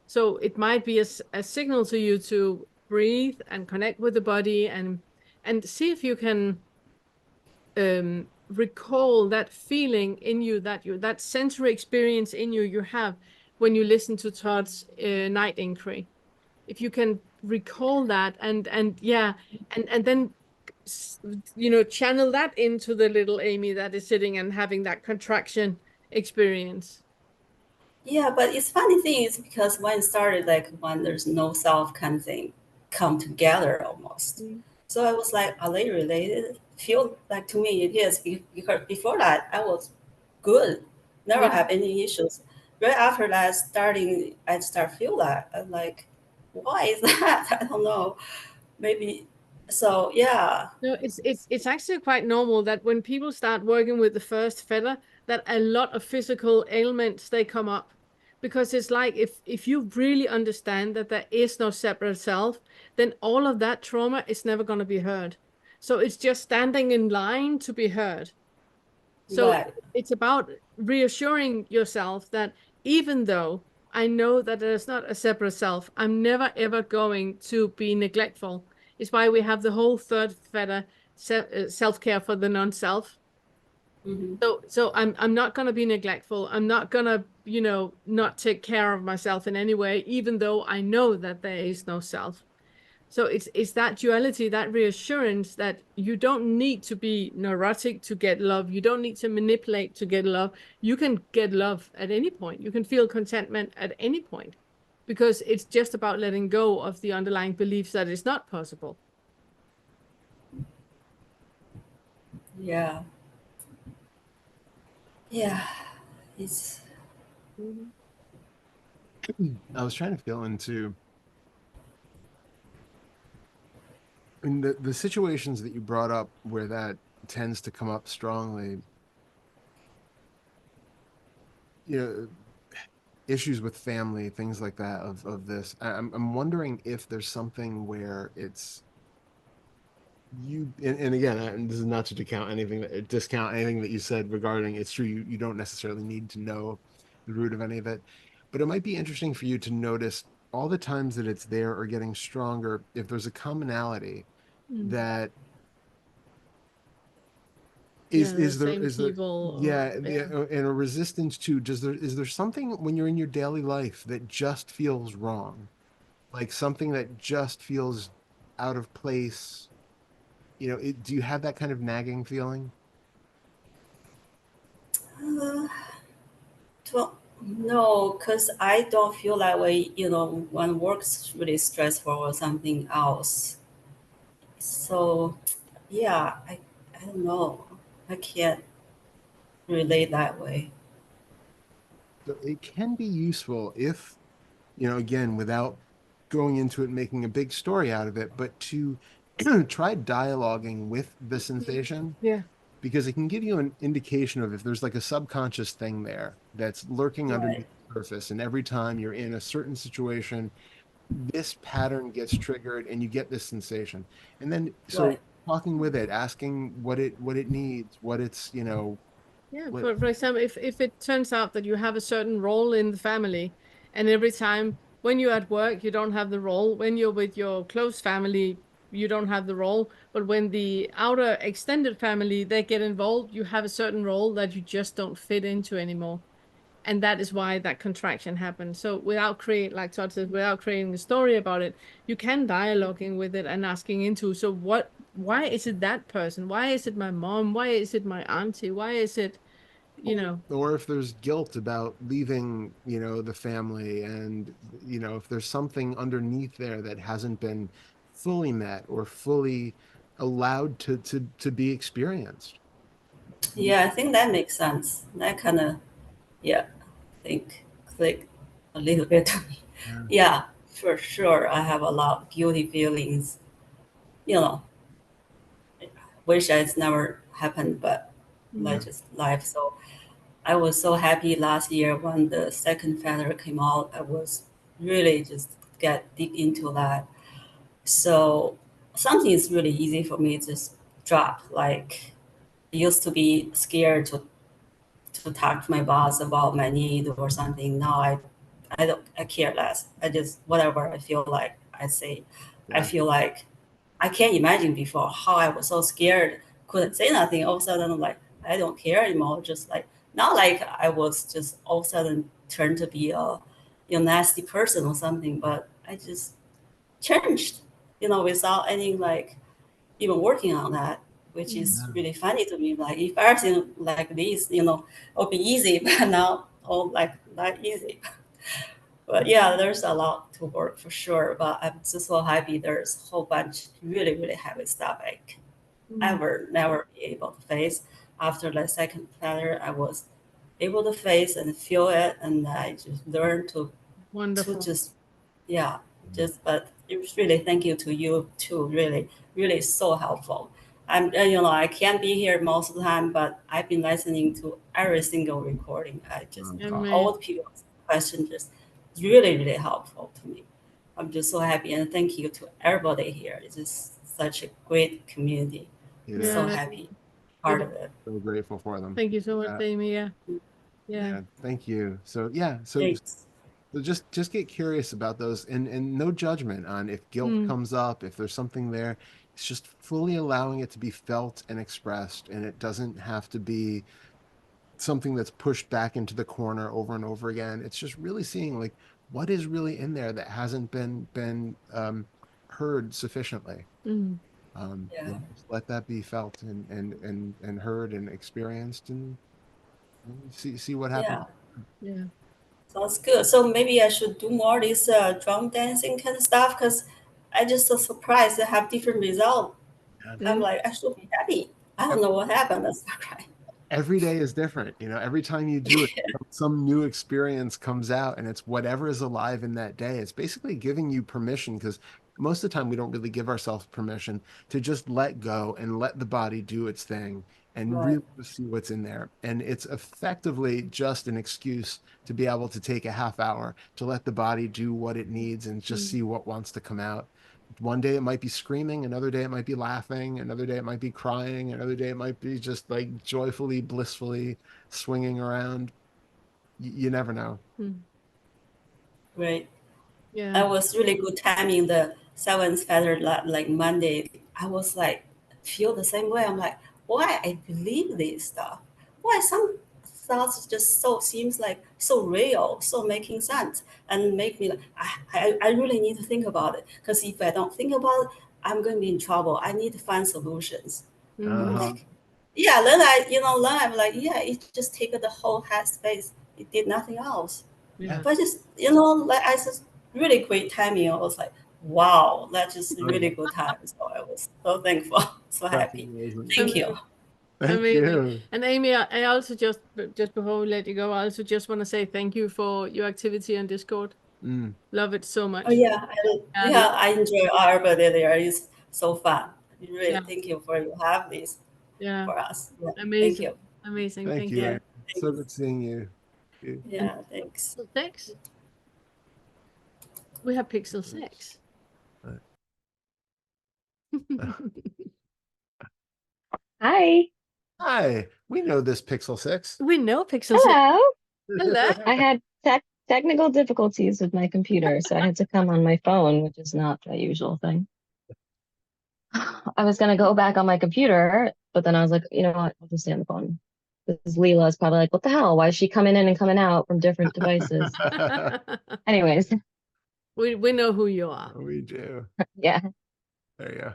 So it might be a signal to you to breathe and connect with the body and see if you can recall that feeling in you, that sensory experience in you have when you listen to Todd's night inquiry. If you can recall that and then channel that into the little Amy that is sitting and having that contraction experience. Yeah, but it's funny thing is because when it started, like when there's no self kind of thing come together almost. So I was like, are they related? Feel like to me it is, because before that I was good. never Yeah. have any issues. Right after that, I start feel that I'm like, why is that? I don't know. Maybe so. Yeah. No, it's actually quite normal that when people start working with the first feather, that a lot of physical ailments they come up, because it's like if you really understand that there is no separate self, then all of that trauma is never going to be heard. So it's just standing in line to be heard. So Right. it's about reassuring yourself that even though I know that there's not a separate self, I'm never ever going to be neglectful. It's why we have the whole third feather, self-care for the non-self. Mm-hmm. So I'm not going to be neglectful. I'm not going to, not take care of myself in any way, even though I know that there is no self. So it's that duality, that reassurance that you don't need to be neurotic to get love. You don't need to manipulate to get love. You can get love at any point. You can feel contentment at any point, because it's just about letting go of the underlying beliefs that it's not possible. Yeah. Yeah. It's I was trying to feel into in the situations that you brought up where that tends to come up strongly, issues with family, things like that of this. I'm wondering if there's something where it's you, and again, this is not to discount anything that you said regarding it's true, you don't necessarily need to know the root of any of it, but it might be interesting for you to notice all the times that it's there or getting stronger, if there's a commonality that is there and a resistance to, is there something when you're in your daily life that just feels wrong, like something that just feels out of place, do you have that kind of nagging feeling? well, no, because I don't feel that way, when work's really stressful or something else. So yeah, I don't know. I can't relate that way. So it can be useful if, again, without going into it, making a big story out of it, but to try dialoguing with the sensation. Yeah. Because it can give you an indication of if there's like a subconscious thing there that's lurking underneath the surface. And every time you're in a certain situation, this pattern gets triggered and you get this sensation. And then, so talking with it, asking what it needs, what it's, Yeah, for example, if it turns out that you have a certain role in the family, and every time when you're at work, you don't have the role, when you're with your close family, you don't have the role, but when the outer extended family, they get involved, you have a certain role that you just don't fit into anymore. And that is why that contraction happens. So like Todd says, without creating a story about it, you can dialoguing with it and asking into, so why is it that person? Why is it my mom? Why is it my auntie? Why is it, or if there's guilt about leaving, the family, and, if there's something underneath there that hasn't been fully met or fully allowed to be experienced. Yeah, I think that makes sense. That kind of, I think click a little bit to me. Yeah, for sure. I have a lot of guilty feelings. Wish it's never happened, but like just life. So I was so happy last year when the second feather came out. I was really just get deep into that. So something is really easy for me to just drop. Like I used to be scared to talk to my boss about my need or something. Now I care less. I just whatever I feel like I say. I feel like I can't imagine before how I was so scared, couldn't say nothing. All of a sudden, I'm like, I don't care anymore. Just like not like I was just all of a sudden turned to be a nasty person or something, but I just changed, without any like even working on that, which is really funny to me. Like if everything like this, it'll be easy, but now all like not easy. But yeah, there's a lot to work for sure. But I'm just so happy there's a whole bunch really, really heavy stuff I can never be able to face. After the second feather, I was able to face and feel it, and I just learned to just, yeah, just, but it's really thank you to you too, really so helpful. I'm, I can't be here most of the time, but I've been listening to every single recording. I just, all the people's questions just really helpful to me. I'm just so happy, and thank you to everybody here. It's just such a great community. So happy, part of it. So grateful for them. Thank you so much, Amy. Yeah. Thank you. So just get curious about those, and no judgment on if guilt comes up, if there's something there. It's just fully allowing it to be felt and expressed, and it doesn't have to be something that's pushed back into the corner over and over again. It's just really seeing like what is really in there that hasn't been heard sufficiently. Just let that be felt and heard and experienced, and see what happens. Yeah. Sounds good. So maybe I should do more of this drum dancing kind of stuff, because I just so surprised to have different results. I'm like, I should be happy. I don't know what happened. That's not right. Every day is different. Every time you do it, some new experience comes out, and it's whatever is alive in that day. It's basically giving you permission, because most of the time we don't really give ourselves permission to just let go and let the body do its thing and really see what's in there. And it's effectively just an excuse to be able to take a half hour to let the body do what it needs and just see what wants to come out. One day it might be screaming, another day it might be laughing, another day it might be crying, another day it might be just like joyfully, blissfully swinging around. You never know. Great. Yeah. That was really good timing. The 7th Fetter, like Monday, I was like, feel the same way. I'm like, why I believe this stuff? Why some thoughts just seems like so real, so making sense, and make me like, I really need to think about it, because if I don't think about it, I'm going to be in trouble. I need to find solutions. Like, then I'm like, it just take the whole head space. It did nothing else. But just, like I just really great timing. I was like, wow, that's just really good time. So I was so thankful, so happy. Thank you. Thank you. And Amy, I also just before we let you go, I also just want to say thank you for your activity on Discord. Love it so much. Oh yeah, I enjoy everybody there. It's so fun. Really, thank you for you have this for us. Amazing. Thank you. Amazing. Thank you. So good seeing you. Yeah, thanks. Thanks. We have Pixel 6. Hi. Hi. We know this Pixel 6. We know Pixel 6. Hello. Hello. I had technical difficulties with my computer, so I had to come on my phone, which is not the usual thing. I was going to go back on my computer, but then I was like, you know what? I'll just stay on the phone. Because Leela is probably like, what the hell? Why is she coming in and coming out from different devices? Anyways. We know who you are. We do. Yeah. There you go.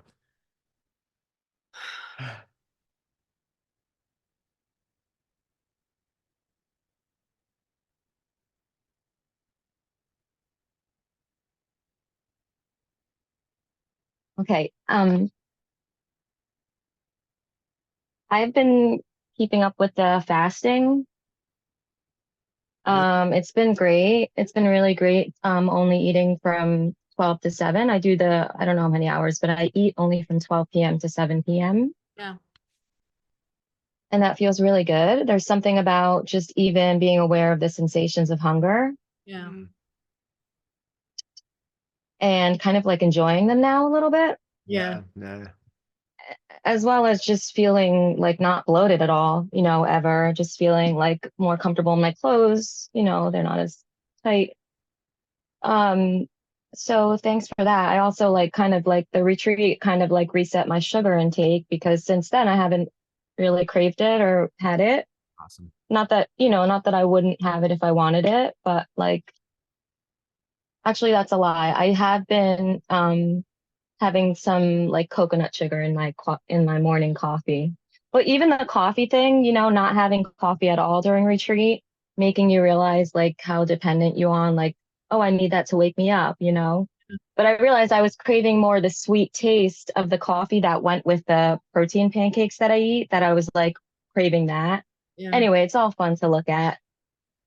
Okay. I've been keeping up with the fasting. It's been great. It's been really great. Only eating from 12 to 7. I do I don't know how many hours, but I eat only from 12 p.m. to 7 p.m. Yeah. And that feels really good. There's something about just even being aware of the sensations of hunger. Yeah. And kind of like enjoying them now a little bit. Yeah. As well as just feeling like not bloated at all, ever. Just feeling like more comfortable in my clothes, they're not as tight. So thanks for that. I also kind of the retreat kind of reset my sugar intake, because since then I haven't really craved it or had it. Awesome. Not that I wouldn't have it if I wanted it, but actually that's a lie. I have been having some coconut sugar in my morning coffee. But even the coffee thing, not having coffee at all during retreat, making you realize how dependent you are on oh, I need that to wake me up, But I realized I was craving more the sweet taste of the coffee that went with the protein pancakes that I eat, that I was craving that. Anyway, it's all fun to look at.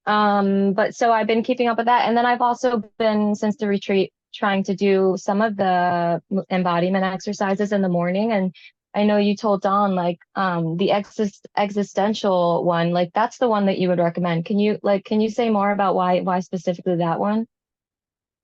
But so I've been keeping up with that. And then I've also been, since the retreat, trying to do some of the embodiment exercises in the morning. And I know you told Dawn, like, the existential one, like that's the one that you would recommend. Can you say more about why specifically that one?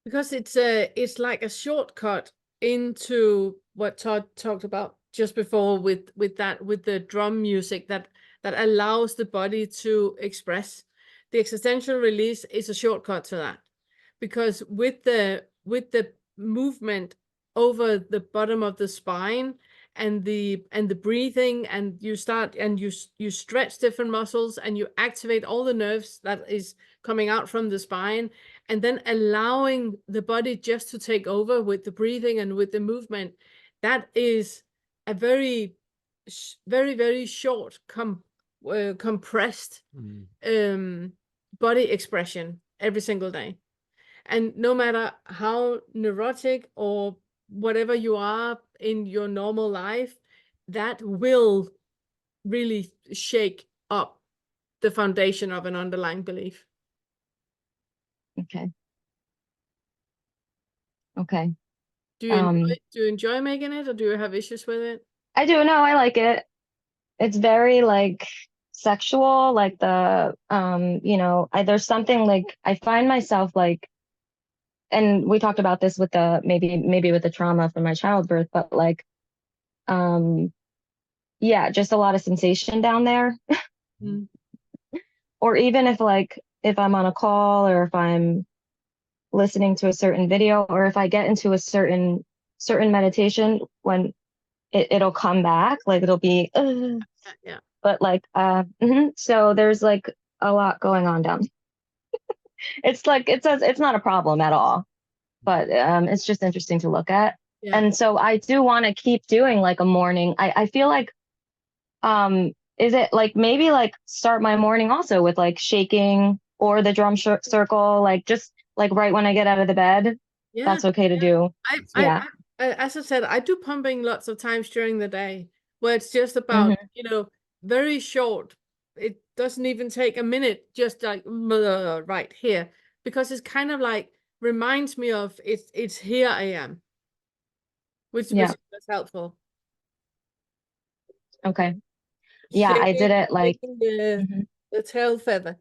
Because it's like a shortcut into what Todd talked about just before with the drum music that allows the body to express. The existential release is a shortcut to that, because with the movement over the bottom of the spine and the breathing, and you start and you stretch different muscles and you activate all the nerves that is coming out from the spine, and then allowing the body just to take over with the breathing and with the movement. That is a very very short compressed body expression every single day. And no matter how neurotic or whatever you are in your normal life, that will really shake up the foundation of an underlying belief. Okay. Okay. Do you enjoy making it, or do you have issues with it? I do. No, I like it. It's very like sexual, like the there's something like I find myself like, and we talked about this with the maybe with the trauma from my childbirth, but like just a lot of sensation down there. Or even if I'm on a call, or if I'm listening to a certain video, or if I get into a certain meditation, when it'll come back, like it'll be but like so there's like a lot going on down. It's like it's not a problem at all, but it's just interesting to look at. And so I do want to keep doing like a morning. I feel like is it like maybe like start my morning also with like shaking or the drum circle, like just like right when I get out of the bed? That's okay to do. As I said, I do pumping lots of times during the day, where it's just about very short. It doesn't even take a minute, just like right here, because it's kind of like reminds me of it's here I am, which is helpful. Okay. I did it like the tail feather.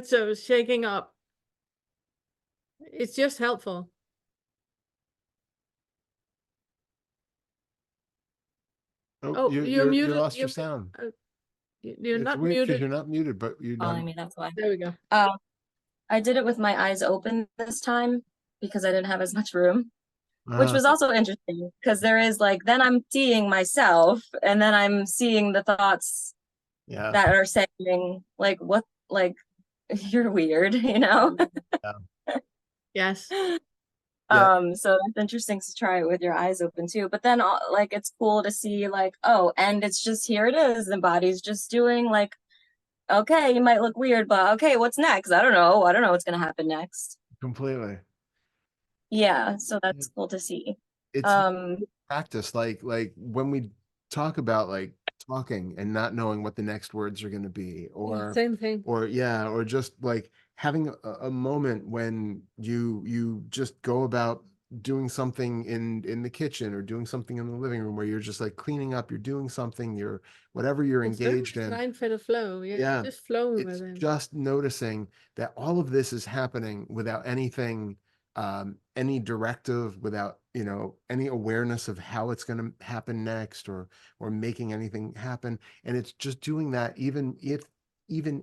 So shaking up. It's just helpful. Oh, you muted. You lost your sound. You're not muted. You're not muted, but you're Calling me, that's why. There we go. I did it with my eyes open this time because I didn't have as much room, which was also interesting, because there is like, then I'm seeing myself, and then I'm seeing the thoughts that are saying like, what, like, you're weird, Yes. So that's interesting to try it with your eyes open too. But then like it's cool to see like, oh, and it's just, here it is, the body's just doing like, okay, you might look weird, but okay, what's next? I don't know what's gonna happen next. Completely. Yeah, so that's cool to see. It's practice, like when we talk about like talking and not knowing what the next words are going to be, or same thing, or just like having a moment when you just go about doing something in the kitchen, or doing something in the living room, where you're just like cleaning up, you're doing something, you're whatever you're engaged in. 9-foot of flow. Just flowing with it. Just noticing that all of this is happening without anything, any directive, without any awareness of how it's going to happen next, or making anything happen. And it's just doing that even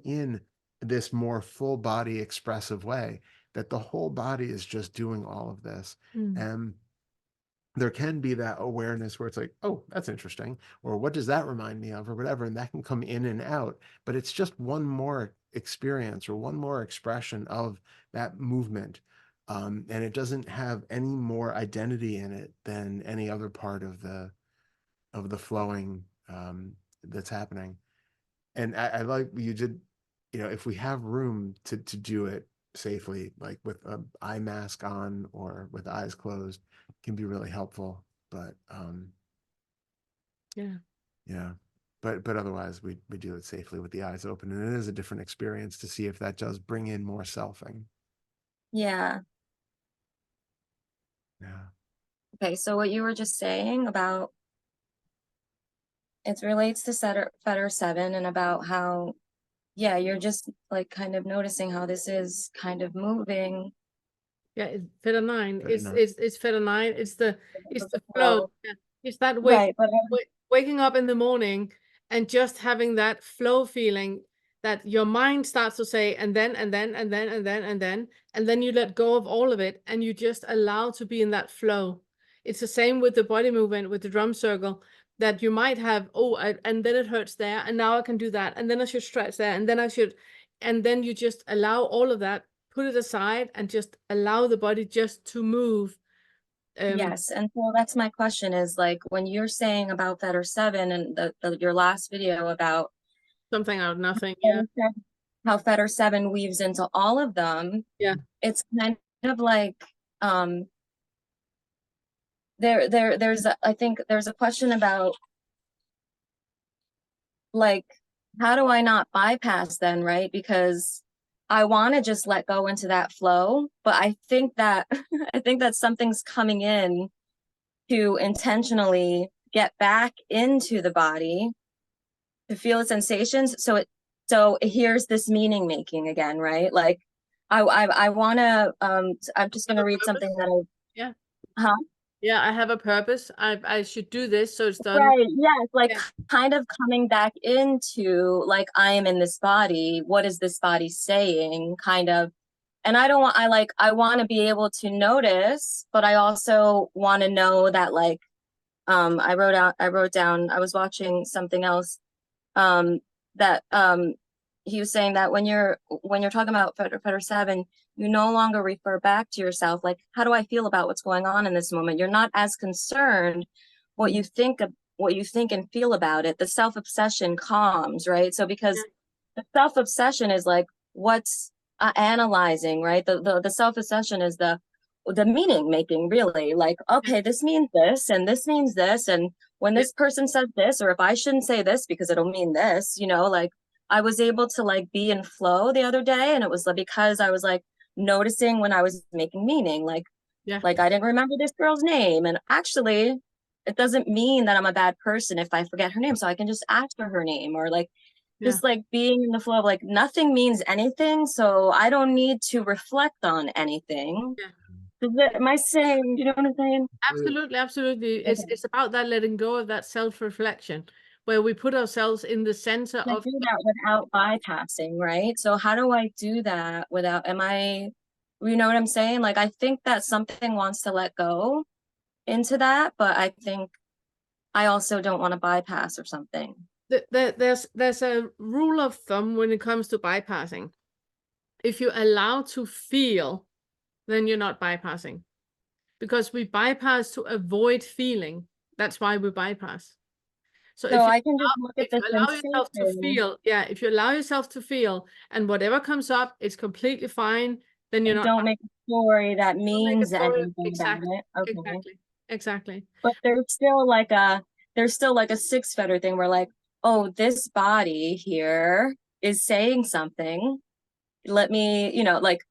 in this more full body expressive way, that the whole body is just doing all of this. And there can be that awareness where it's like, oh, that's interesting, or what does that remind me of, or whatever, and that can come in and out. But it's just one more experience, or one more expression of that movement. And it doesn't have any more identity in it than any other part of the flowing that's happening. And I like you did, if we have room to do it safely, like with an eye mask on or with eyes closed, can be really helpful. But yeah. but otherwise we do it safely with the eyes open, and it is a different experience to see if that does bring in more selfing. Yeah. Yeah. Okay, so what you were just saying about it relates to Fetter 7 and about how, yeah, you're just like kind of noticing how this is kind of moving. Yeah, it's Fetter 9. Fetter It's 9. it's Fetter 9. It's the flow. flow. Yeah. It's that Right, but waking up in the morning and just having that flow feeling that your mind starts to say, and then you let go of all of it and you just allow to be in that flow. It's the same with the body movement, with the drum circle, that you might have, and then it hurts there, and now I can do that, and then I should stretch there, and then I should, and then you just allow all of that, put it aside, and just allow the body just to move. yes, and so that's my question is like when you're saying about Fetter 7 and your last video about something out of nothing, yeah, how Fetter 7 weaves into all of them. Yeah, it's kind of like I think there's a question about like how do I not bypass then, right? Because I want to just let go into that flow, but I think that I think that something's coming in to intentionally get back into the body to feel the sensations. So here's this meaning making again, right? Like I want to I'm just going to read something that yeah. Huh? Yeah, I have a purpose. I should do this, so it's done. Right. Yes. Like kind of coming back into like I am in this body. What is this body saying? Kind of. And I want to be able to notice, but I also want to know that like I wrote down, I was watching something else that he was saying that when you're talking about Fetter 7, you no longer refer back to yourself like, how do I feel about what's going on in this moment? You're not as concerned what you think and feel about it. The self-obsession calms, right? So because the self-obsession is like what's analyzing, right? The self-obsession is the meaning making, really, like, okay, this means this and this means this, and when this person says this, or if I shouldn't say this because it'll mean this, like I was able to like be in flow the other day, and it was like because I was like noticing when I was making meaning, like I didn't remember this girl's name, and actually it doesn't mean that I'm a bad person if I forget her name, so I can just ask for her name, or like just like being in the flow of like nothing means anything, so I don't need to reflect on anything. Am I saying, you know what I'm saying? Absolutely. It's about that letting go of that self-reflection where we put ourselves in the center of do that without bypassing, right? So how do I do that without, you know what I'm saying? Like, I think that something wants to let go into that, but I think I also don't want to bypass or something. There's a rule of thumb when it comes to bypassing. If you allow to feel, then you're not bypassing, because we bypass to avoid feeling. That's why we bypass. So if I can just look at the allow yourself to feel, if you allow yourself to feel, and whatever comes up, it's completely fine. Then you're not. Don't make a story that means anything about it. Okay. Exactly. But there's still like a six fetter thing where like, oh, this body here is saying something. Let me, like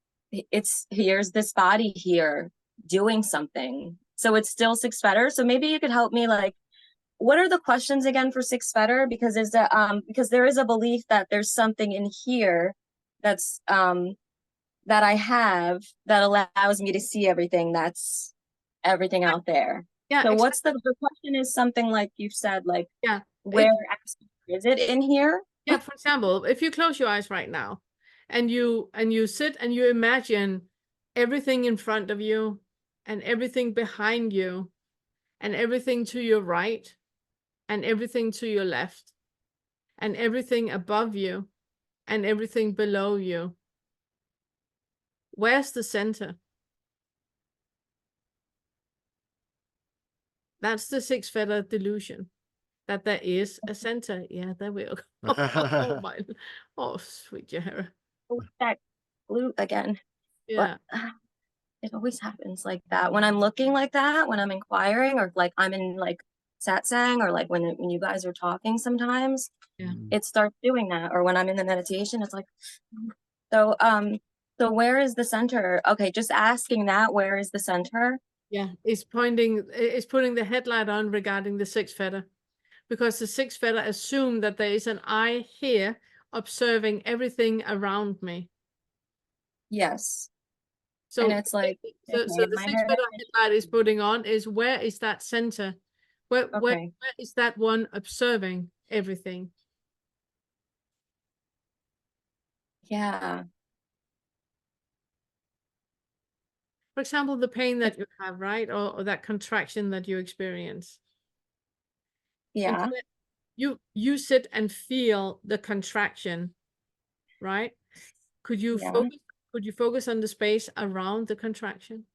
here's this body here doing something. So it's still six fetter. So maybe you could help me, like, what are the questions again for six fetter? Because there is a belief that there's something in here that's that I have that allows me to see everything out there. Yeah. So what's the question is something like you said, like, where is it in here? Yeah, for example, if you close your eyes right now and you sit and you imagine everything in front of you and everything behind you and everything to your right and everything to your left and everything above you and everything below you, where's the center? That's the six feather delusion, that there is a center. Yeah, there we go. Oh, sweet Jahara. That glute again. Yeah. But it always happens like that when I'm looking like that, when I'm inquiring, or like I'm in like satsang, or like when you guys are talking sometimes, Yeah. it starts doing that. Or when I'm in the meditation, it's like, so so where is the center? Okay, just asking that, where is the center? Yeah, it's putting the headlight on regarding the sixth fetter, because the sixth fetter assume that there is an eye here observing everything around me. Yes. So and it's like, so okay, the sixth fetter headlight is putting on is, where is that center? Where is that one observing everything? Yeah. For example, the pain that you have, right? Or that contraction that you experience. Yeah. You sit and feel the contraction, right? Could you focus on the space around the contraction?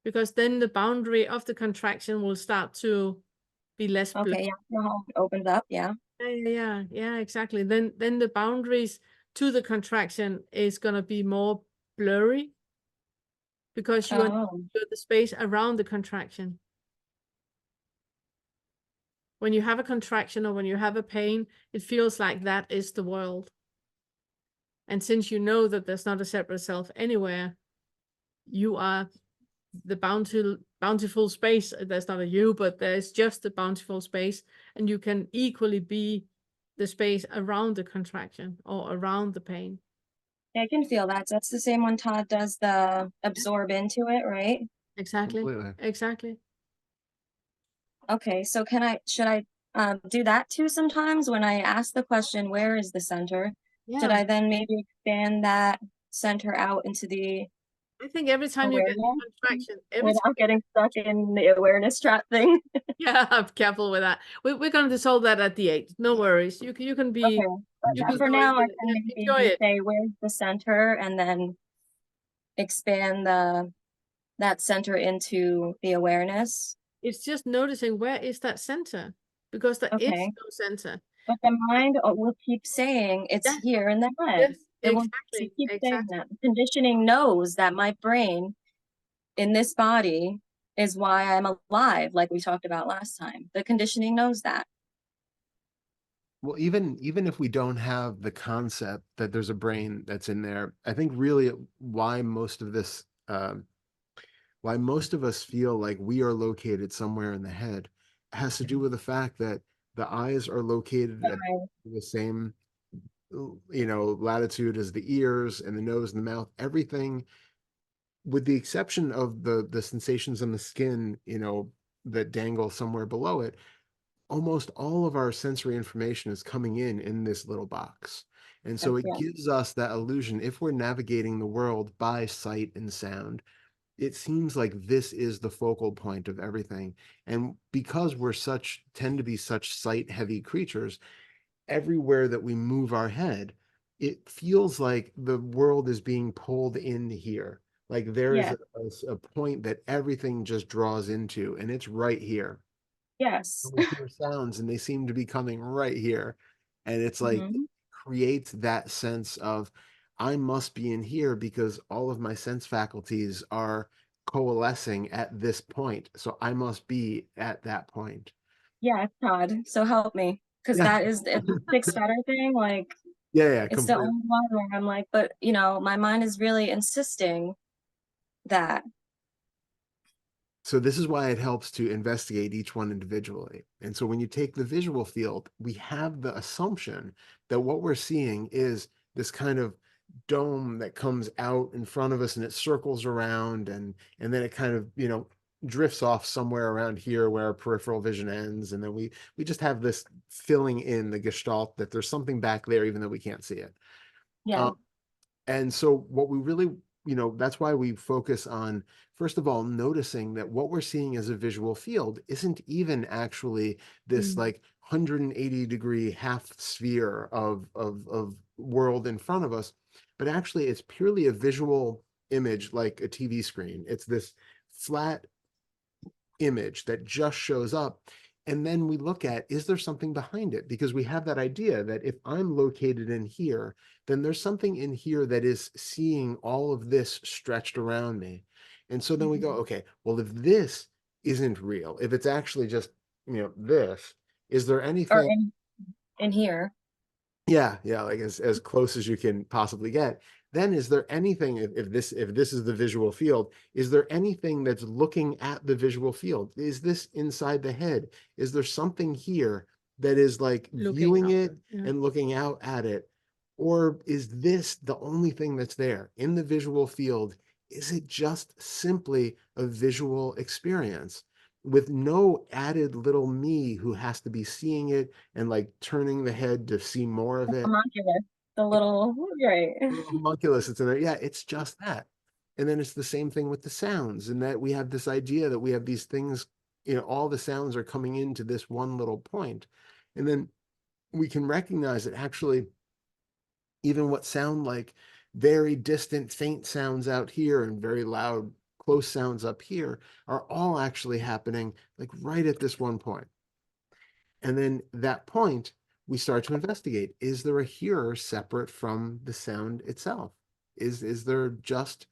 Because then the boundary of the contraction will start to be less blurred. Okay, yeah, it opens up, yeah. Yeah, exactly. Then the boundaries to the contraction is gonna be more blurry, because you're the space around the contraction. When you have a contraction or when you have a pain, it feels like that is the world. And since you know that there's not a separate self anywhere, you are the bountiful space. There's not a you, but there's just the bountiful space, and you can equally be the space around the contraction or around the pain. I can feel that. That's the same when Todd does the absorb into it, right? Exactly. Completely. Exactly. Okay, so should I do that too sometimes when I ask the question, where is the center? Yeah. Should I then maybe expand that center out into the I think every time you get a contraction, without getting stuck in the awareness trap thing. Yeah, I'm careful with that. We're going to solve that at the 8th. No worries. You can be. Okay. You can For go now, I into can it. Enjoy maybe it. say where's the center, and then expand that center into the awareness. It's just noticing, where is that center, because there is no center. But the mind will keep saying it's here in the head. Yes, It will keep saying that. The conditioning knows that my brain in this body is why I'm alive, like we talked about last time. The conditioning knows that. Well, even if we don't have the concept that there's a brain that's in there, I think really why most of this, why most of us feel like we are located somewhere in the head has to do with the fact that the eyes are located at the same, latitude as the ears and the nose and the mouth. Everything, with the exception of the sensations on the skin, that dangle somewhere below it, almost all of our sensory information is coming in this little box. And so it gives us that illusion, if we're navigating the world by sight and sound, it seems like this is the focal point of everything. And because we're tend to be such sight heavy creatures, everywhere that we move our head, it feels like the world is being pulled in here. Like there is a point that everything just draws into, and it's right here. Yes. We hear sounds and they seem to be coming right here. And it's like, it creates that sense of, I must be in here because all of my sense faculties are coalescing at this point. So I must be at that point. Yeah, Todd. So help me. Because that is the sixth fetter thing. Like, it's completely. The only one where I'm like, but my mind is really insisting that. So this is why it helps to investigate each one individually. And so when you take the visual field, we have the assumption that what we're seeing is this kind of dome that comes out in front of us and it circles around and then it kind of, drifts off somewhere around here where our peripheral vision ends. And then we just have this filling in the gestalt that there's something back there, even though we can't see it. Yeah. And so what we really, that's why we focus on, first of all, noticing that what we're seeing as a visual field isn't even actually this like 180-degree half sphere of world in front of us, but actually it's purely a visual image, like a TV screen. It's this flat image that just shows up. And then we look at, is there something behind it? Because we have that idea that if I'm located in here, then there's something in here that is seeing all of this stretched around me. And so then we go, okay, well, if this isn't real, if it's actually just, this, is there Or anything? in here. Yeah, like as close as you can possibly get. Then is there anything, if this is the visual field, is there anything that's looking at the visual field? Is this inside the head? Is there something here that is like viewing it and looking out at it? Or is this the only thing that's there in the visual field? Is it just simply a visual experience with no added little me who has to be seeing it and like turning the head to see more of it? Homunculus, the little, right. Homunculus, it's in there. Yeah, it's just that. And then it's the same thing with the sounds, and that we have this idea that we have these things, all the sounds are coming into this one little point. And then we can recognize that actually, even what sound like very distant, faint sounds out here and very loud, close sounds up here are all actually happening like right at this one point. And then that point, we start to investigate. Is there a hearer separate from the sound itself? Is there just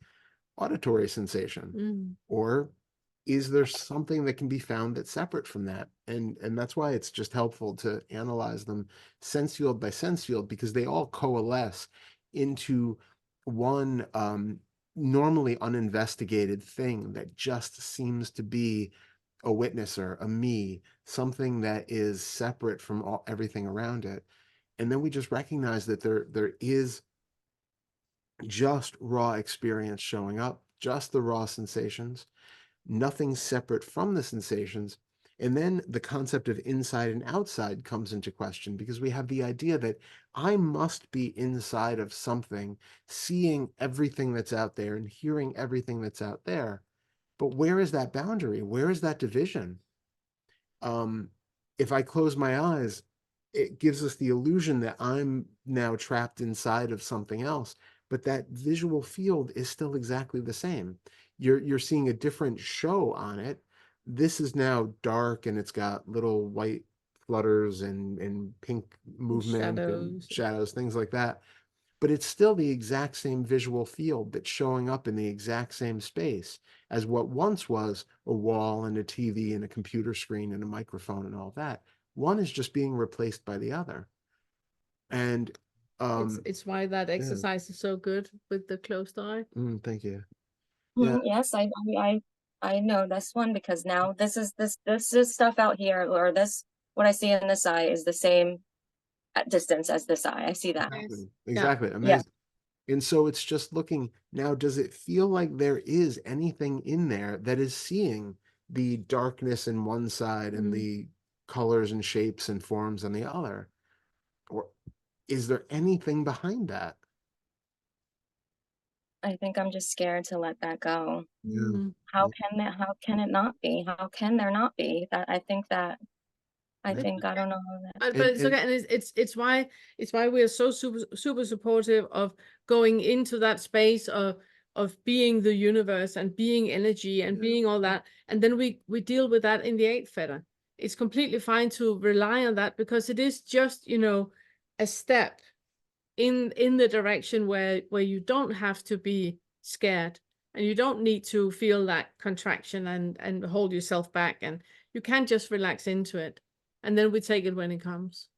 auditory sensation? Or is there something that can be found that's separate from that? And that's why it's just helpful to analyze them sense field by sense field, because they all coalesce into one normally uninvestigated thing that just seems to be a witnesser, a me, something that is separate from everything around it. And then we just recognize that there is just raw experience showing up, just the raw sensations, nothing separate from the sensations. And then the concept of inside and outside comes into question, because we have the idea that I must be inside of something, seeing everything that's out there and hearing everything that's out there. But where is that boundary? Where is that division? If I close my eyes, it gives us the illusion that I'm now trapped inside of something else, but that visual field is still exactly the same. You're seeing a different show on it. This is now dark and it's got little white flutters and pink movement and shadows, things like that. But it's still the exact same visual field that's showing up in the exact same space as what once was a wall and a TV and a computer screen and a microphone and all that. One is just being replaced by the other. And it's why that exercise is so good with the closed eye. Thank you. Yeah. Yes, I know this one, because now this is stuff out here, or this, what I see in this eye is the same distance as this eye. I see that. Exactly. Amazing. And so it's just looking now, does it feel like there is anything in there that is seeing the darkness in one side and the colors and shapes and forms on the other? Or is there anything behind that? I think I'm just scared to let that go. How can it not be? How can there not be? I don't know that. But it's okay, and it's why we are so super supportive of going into that space of being the universe and being energy and being all that, and then we deal with that in the 8th fetter. It's completely fine to rely on that, because it is just a step in the direction where you don't have to be scared, and you don't need to feel that contraction and hold yourself back, and you can just relax into it. And then we take it when it comes.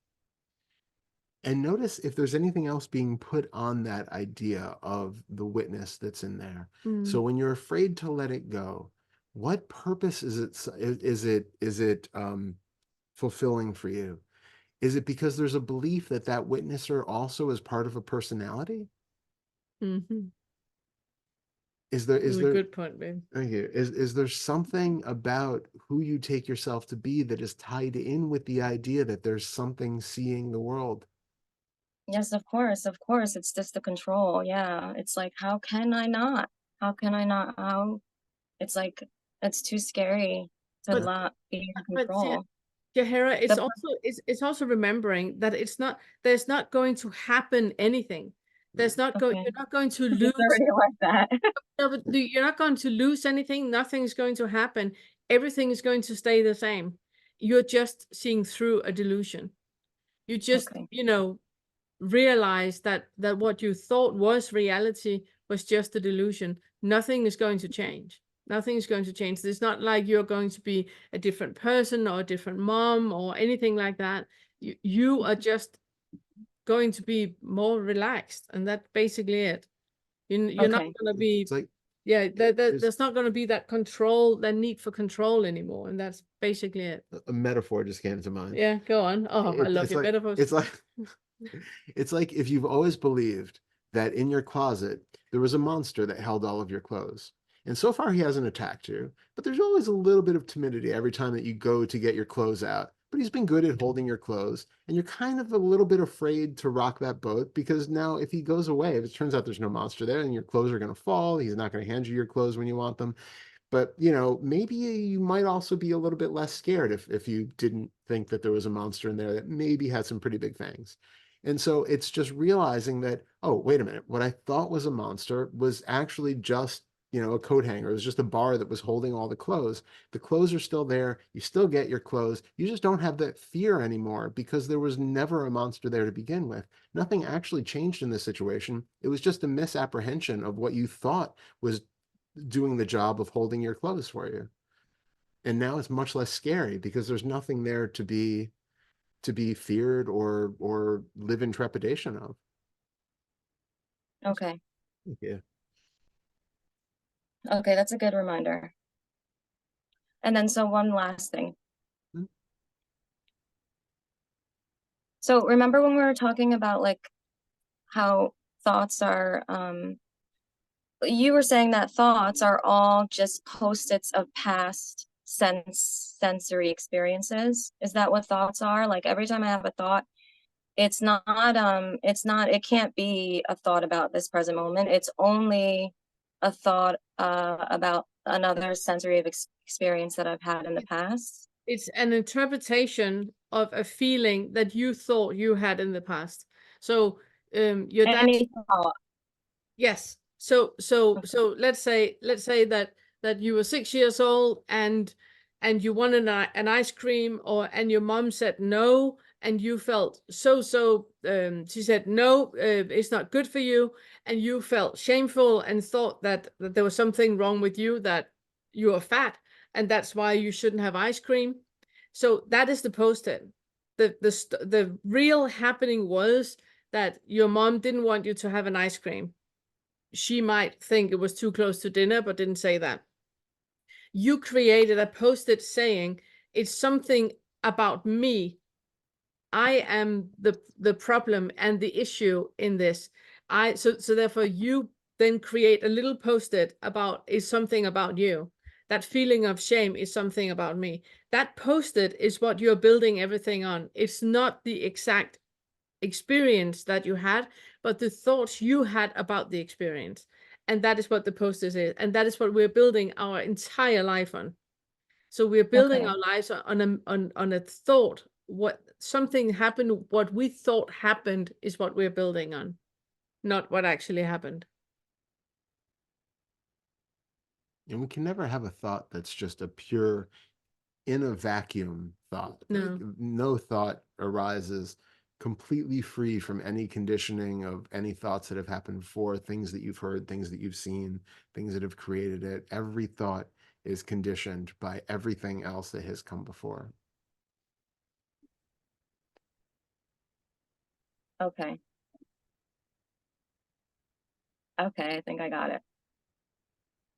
And notice if there's anything else being put on that idea of the witness that's in there. So when you're afraid to let it go, what purpose is it fulfilling for you? Is it because there's a belief that witnesser also is part of a personality? Is there a good point, babe. Thank you. Is there something about who you take yourself to be that is tied in with the idea that there's something seeing the world? Yes, of course. It's just the control. Yeah. It's like, how can I not? It's like, it's too scary to not be in control. Jahera, it's also remembering that there's not going to happen anything. You're not going to lose like that. No, but you're not going to lose anything. Nothing's going to happen. Everything is going to stay the same. You're just seeing through a delusion. You just, realize that what you thought was reality was just a delusion. Nothing is going to change. Nothing's going to change. It's not like you're going to be a different person or a different mom or anything like that. You are just going to be more relaxed, and that's basically it. You're not Okay. going to be, It's like, yeah, there's not going to be that control, that need for control anymore, and that's basically it. a metaphor just came to mind. Yeah, go on. Oh, I love your metaphors. It's like if you've always believed that in your closet there was a monster that held all of your clothes. And so far he hasn't attacked you, but there's always a little bit of timidity every time that you go to get your clothes out. But he's been good at holding your clothes, and you're kind of a little bit afraid to rock that boat, because now if he goes away, if it turns out there's no monster there and your clothes are going to fall, he's not going to hand you your clothes when you want them. But, you know, maybe you might also be a little bit less scared if you didn't think that there was a monster in there that maybe had some pretty big fangs. And so it's just realizing that, oh, wait a minute, what I thought was a monster was actually just, you know, a coat hanger. It was just a bar that was holding all the clothes. The clothes are still there. You still get your clothes. You just don't have that fear anymore, because there was never a monster there to begin with. Nothing actually changed in this situation. It was just a misapprehension of what you thought was doing the job of holding your clothes for you. And now it's much less scary because there's nothing there to be feared or live in trepidation of. Okay. Yeah. Okay, that's a good reminder. And then, so one last thing. Hmm. So remember when we were talking about like how thoughts are, you were saying that thoughts are all just post-its of past sensory experiences. Is that what thoughts are? Like every time I have a thought, it can't be a thought about this present moment. It's only a thought about another sensory experience that I've had in the past. It's an interpretation of a feeling that you thought you had in the past. So your dad. Any thought. Yes. So let's say that you were 6 years old and you wanted an ice cream, and your mom said no, and you felt she said no, it's not good for you, and you felt shameful and thought that there was something wrong with you, that you are fat, and that's why you shouldn't have ice cream. So that is the post-it. The real happening was that your mom didn't want you to have an ice cream. She might think it was too close to dinner, but didn't say that. You created a post-it saying, it's something about me. I am the problem and the issue in this. So therefore you then create a little post-it about, is something about you. That feeling of shame is something about me. That post-it is what you're building everything on. It's not the exact experience that you had, but the thoughts you had about the experience. And that is what the post-it is. And that is what we're building our entire life on. So we're building our lives on a thought. What something happened, what we thought happened is what we're building on, not what actually happened. And we can never have a thought that's just a pure, in a vacuum thought. No. Like, no thought arises completely free from any conditioning of any thoughts that have happened before, things that you've heard, things that you've seen, things that have created it. Every thought is conditioned by everything else that has come before. Okay. Okay, I think I got it.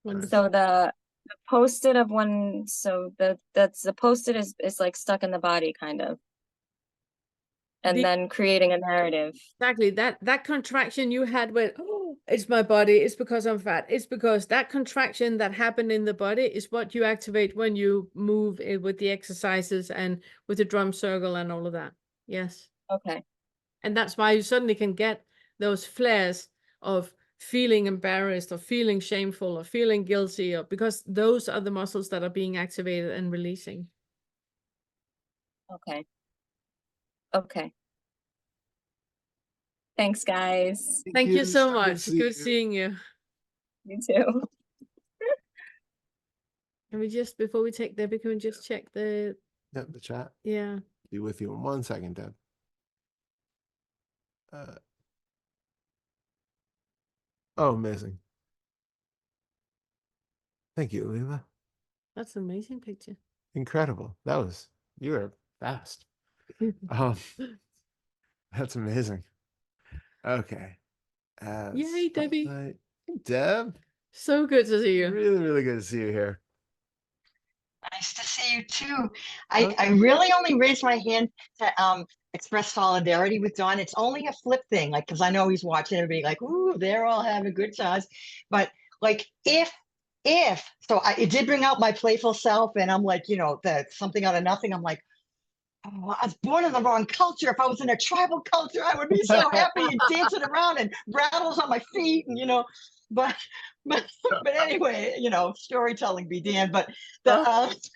Wonderful. So the post-it of one, so that's the post-it is like stuck in the body kind of. And then creating a narrative. Exactly. That contraction you had with, oh, it's my body, it's because I'm fat. It's because that contraction that happened in the body is what you activate when you move with the exercises and with the drum circle and all of that. Yes. Okay. And that's why you suddenly can get those flares of feeling embarrassed or feeling shameful or feeling guilty, or because those are the muscles that are being activated and releasing. Okay. Okay. Thanks, guys. Thank you so much. Good seeing you. You too. Can we just, before we take Debbie, can we just check the chat? Yeah. Be with you in 1 second, Deb. Oh, amazing. Thank you, Leela. That's an amazing picture. Incredible. You were fast. That's amazing. Okay. Yay, Debbie. Hey, Deb. So good to see you. Really, really good to see you here. Nice to see you too. I really only raised my hand to express solidarity with Don. It's only a flip thing, like, because I know he's watching everybody like, ooh, they're all having good times. But like, if so, it did bring out my playful self, and I'm like, you know, something out of nothing. I'm like, oh, I was born in the wrong culture. If I was in a tribal culture, I would be so happy and dancing around and rattles on my feet, and you know, but anyway, you know, storytelling be damned. But there's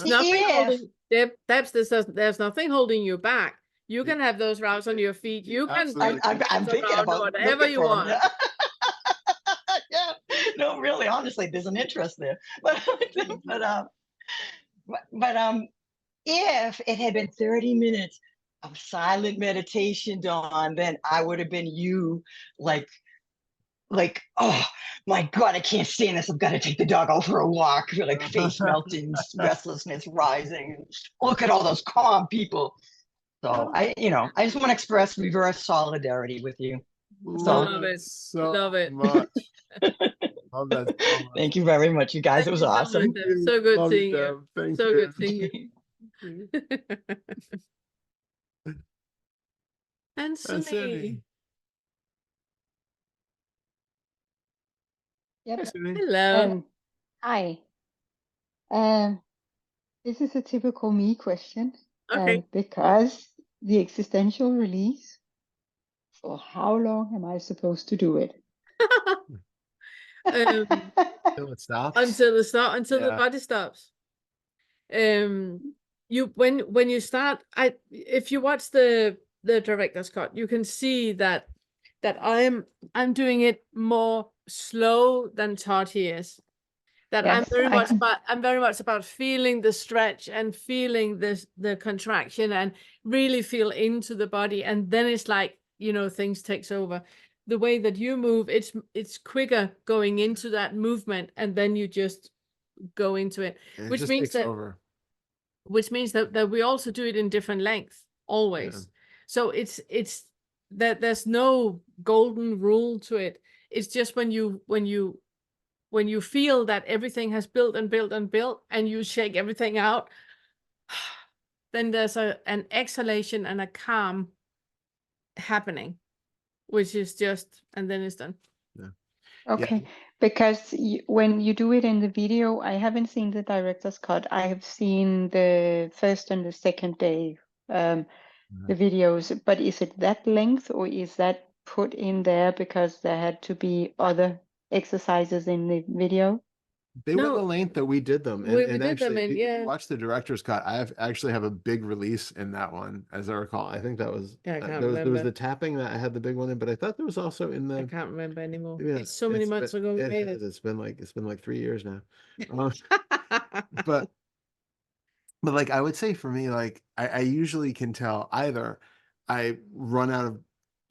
nothing holding there's nothing holding you back. You can have those routes on your feet. You can I'm thinking about whatever you want. Yeah. Yeah, no, really, honestly, there's an interest there. But if it had been 30 minutes of silent meditation, Dawn, then I would have been you, like, oh my God, I can't stand this. I've got to take the dog out for a walk. Like face melting, restlessness rising. Look at all those calm people. So I just want to express reverse solidarity with you. Love it. So Love it. much. Love that so much. Thank you very much, you guys. It was awesome. So good Love seeing Deb. you. Thank So you. good seeing you. And Sunnie. Yep. Hello. Hi. This is a typical me question. Okay. Because the existential release, for how long am I supposed to do it? Until it stops. Until the body stops. When you start, if you watch the director's cut, you can see that I'm doing it more slow than Todd here is. That Yes, I'm very much about feeling the stretch and feeling the contraction and really feel into the body, and then it's like, you know, things takes over. The way that you move, it's quicker going into that movement, and then you just go into it, which means that we also do it in different lengths always. Yeah. So it's that there's no golden rule to it. It's just when you feel that everything has built and built and built, and you shake everything out, then there's an exhalation and a calm happening, which is just, and then it's done. Yeah. Okay, yeah. Because when you do it in the video, I haven't seen the director's cut. I have seen the first and the second day, the videos, but is it that length, or is that put in there because there had to be other exercises in the video? They were the length that we did them. We And did actually, them in, yeah. watch the director's cut. Actually have a big release in that one, as I recall. I think that was, I can't there was remember. the tapping that I had the big one in, but I thought there was also in the, I can't remember anymore. yeah, It's so many months ago we made it. It's been like 3 years now. But like, I would say for me, like, I usually can tell either I run out of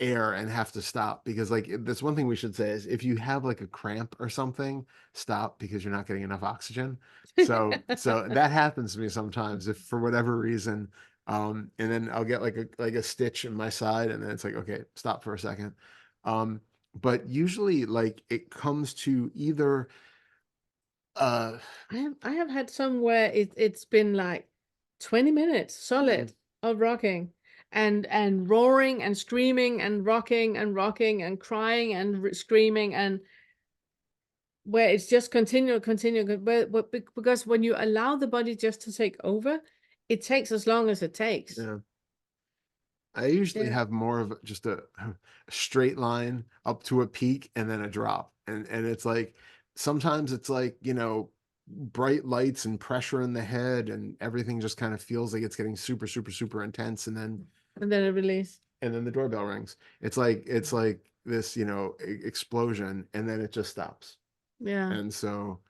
air and have to stop, because like, that's one thing we should say is, if you have like a cramp or something, stop, because you're not getting enough oxygen. So that happens to me sometimes, if for whatever reason, and then I'll get like a stitch in my side, and then it's like, okay, stop for a second. But usually, like, it comes to either I have had some where it's been like 20 minutes solid of rocking and roaring and screaming and rocking and crying and screaming, and where it's just continue, but because when you allow the body just to take over, it takes as long as it takes. Yeah. I usually have more of just a straight line up to a peak and then a drop. And it's like, sometimes it's like, you know, bright lights and pressure in the head, and everything just kind of feels like it's getting super, super, super intense. And then it releases. And then the doorbell rings. It's like this, you know, explosion, and then it just stops. Yeah. And so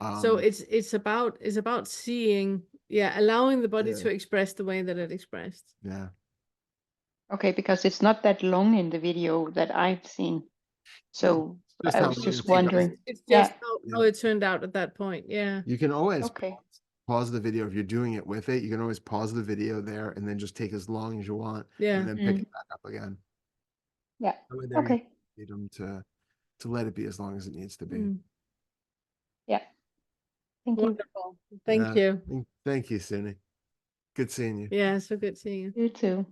it's about seeing, allowing the body to express the way that it expressed. Yeah. Okay, because it's not that long in the video that I've seen. So Just I how was long just it takes. wondering. It's Yeah. just how it turned out at that point. Yeah. You can always Okay. pause the video if you're doing it with it. You can always pause the video there and then just take as long as you want, Yeah. and then pick it back up again. Yeah. That way there you Okay. need them to let it be as long as it needs to be. Mm. Yeah. Thank you. Wonderful. Thank Yeah. you. Thank you, Sunnie. Good seeing you. Yeah, so good seeing you. You too.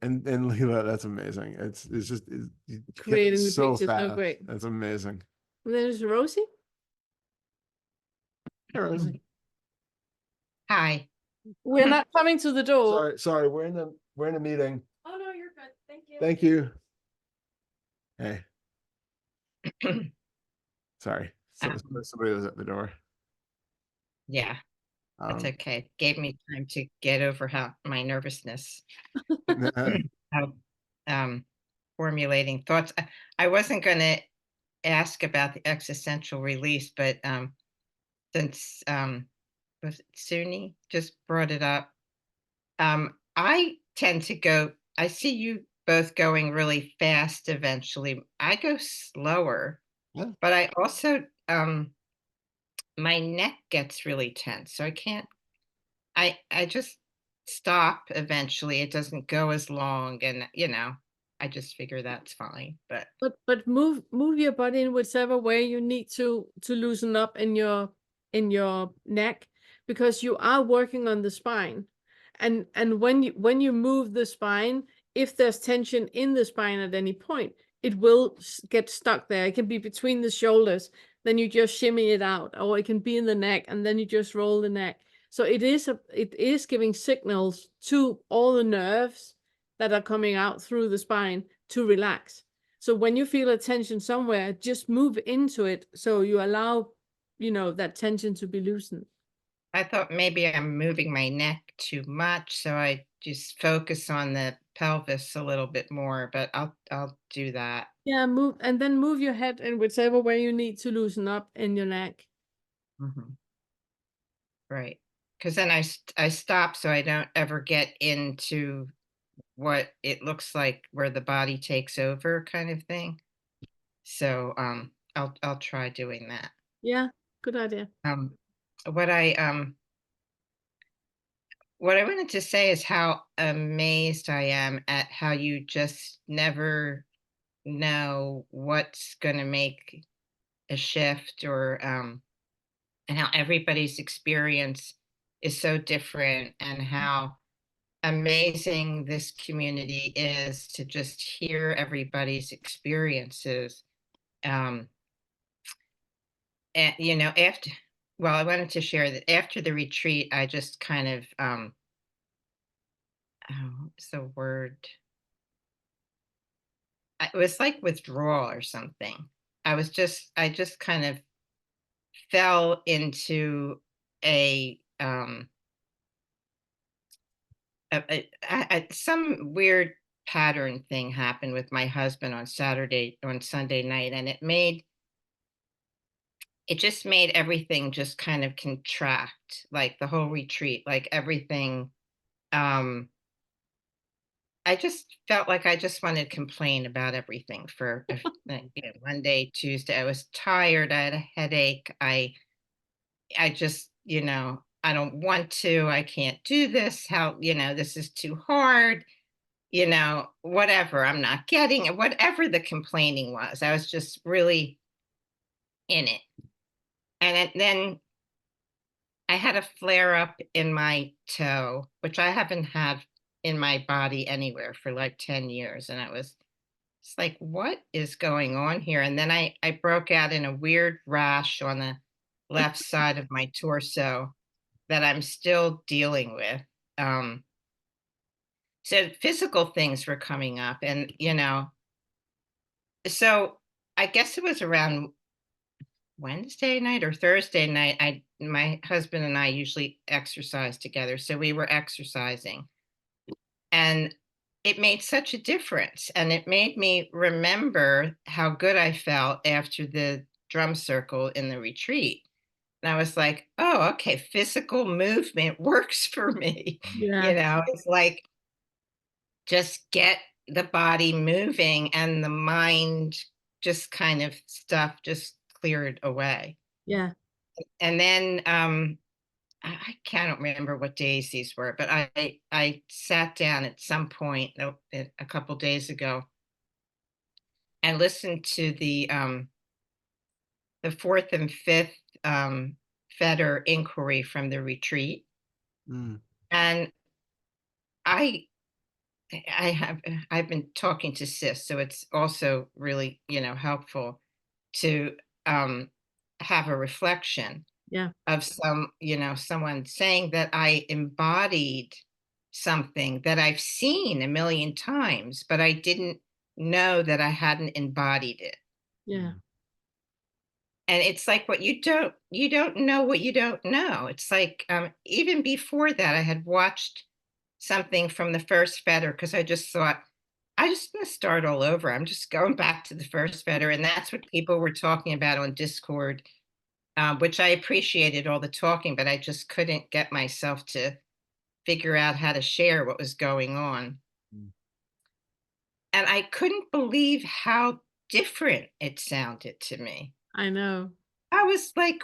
And Leela, that's amazing. It's just you get Creating the so pictures, so fast. great. That's amazing. And then there's Rosie. Hey, Rosie. Hi. We're not coming to the door. Sorry, we're in a meeting. Oh no, you're good. Thank you. Thank you. Hey. Sorry. Somebody was at the door. Yeah, that's okay. It gave me time to get over my nervousness. Formulating thoughts. I wasn't going to ask about the existential release, but since was it Sunnie just brought it up, I tend to go. I see you both going really fast. Eventually, I go slower, but I also my neck gets really tense, so I can't. I just stop eventually. It doesn't go as long, and I just figure that's fine. But move your body in whichever way you need to loosen up in your neck, because you are working on the spine, and when you move the spine, if there's tension in the spine at any point, it will get stuck there. It can be between the shoulders, then you just shimmy it out, or it can be in the neck, and then you just roll the neck. So it is giving signals to all the nerves that are coming out through the spine to relax. So when you feel a tension somewhere, just move into it, so you allow, that tension to be loosened. I thought maybe I'm moving my neck too much, so I just focus on the pelvis a little bit more, but I'll do that. Yeah, move your head in whichever way you need to loosen up in your neck. Right. Because then I stop, so I don't ever get into what it looks like where the body takes over kind of thing. So I'll try doing that. Yeah, good idea. What I wanted to say is how amazed I am at how you just never know what's going to make a shift, or and how everybody's experience is so different, and how amazing this community is to just hear everybody's experiences. And I wanted to share that after the retreat, I just kind of what's the word? It was like withdrawal or something. I just kind of fell into some weird pattern thing happened with my husband on Sunday night, and it just made everything just kind of contract, like the whole retreat, like everything. I just felt like I just wanted to complain about everything for Monday, Tuesday. I was tired. I had a headache. I just, I don't want to. I can't do this. How, this is too hard. Whatever. I'm not getting it. Whatever the complaining was, I was just really in it. And then I had a flare up in my toe, which I haven't had in my body anywhere for like 10 years. And it's like, what is going on here? And then I broke out in a weird rash on the left side of my torso that I'm still dealing with. So physical things were coming up, and, so I guess it was around Wednesday night or Thursday night. My husband and I usually exercise together. So we were exercising, and it made such a difference. And it made me remember how good I felt after the drum circle in the retreat. And I was like, oh, okay, physical movement works for me. Yeah. It's like, just get the body moving and the mind just kind of stuff just cleared away. Yeah. And then I can't remember what days these were, but I sat down at some point a couple days ago and listened to the fourth and fifth Fetter Inquiry from the retreat. And I've been talking to Sis, so it's also really, helpful to have a reflection of someone saying that I embodied something that I've seen a million times, but I didn't know that I hadn't embodied it. Yeah. And it's like you don't know what you don't know. It's like even before that, I had watched something from the first Fetter because I just thought, I just want to start all over. I'm just going back to the first Fetter. And that's what people were talking about on Discord, which I appreciated all the talking, but I just couldn't get myself to figure out how to share what was going on. And I couldn't believe how different it sounded to me. I know. I was like,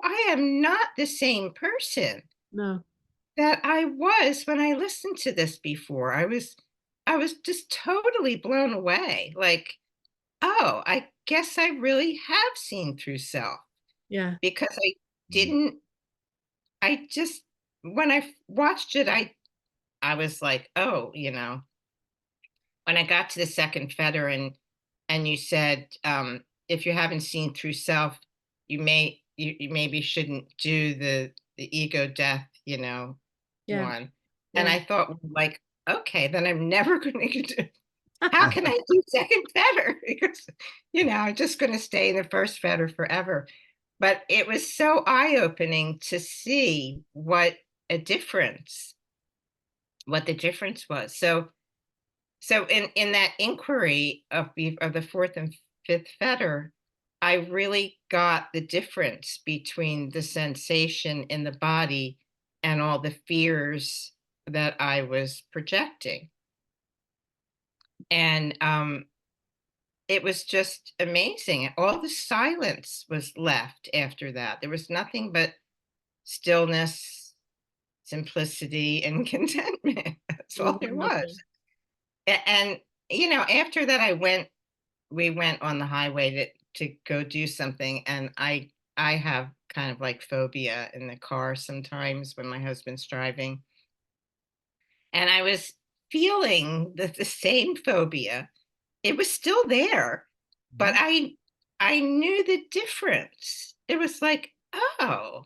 I am not the same person. No. That I was when I listened to this before. I was just totally blown away. Like, oh, I guess I really have seen through self. Yeah. Because when I watched it, I was like, oh, when I got to the second Fetter and you said, if you haven't seen through self, you maybe shouldn't do the ego death, one. And I thought, like, okay, then I'm never going to do, how can I do second Fetter? Because, I'm just going to stay in the first Fetter forever. But it was so eye-opening to see what the difference was. So in that inquiry of the fourth and fifth Fetter, I really got the difference between the sensation in the body and all the fears that I was projecting. And it was just amazing. All the silence was left after that. There was nothing but stillness, simplicity, and contentment. That's all there was. And, after that, we went on the highway to go do something. And I have kind of like phobia in the car sometimes when my husband's driving. And I was feeling the same phobia. It was still there, but I knew the difference. It was like, oh,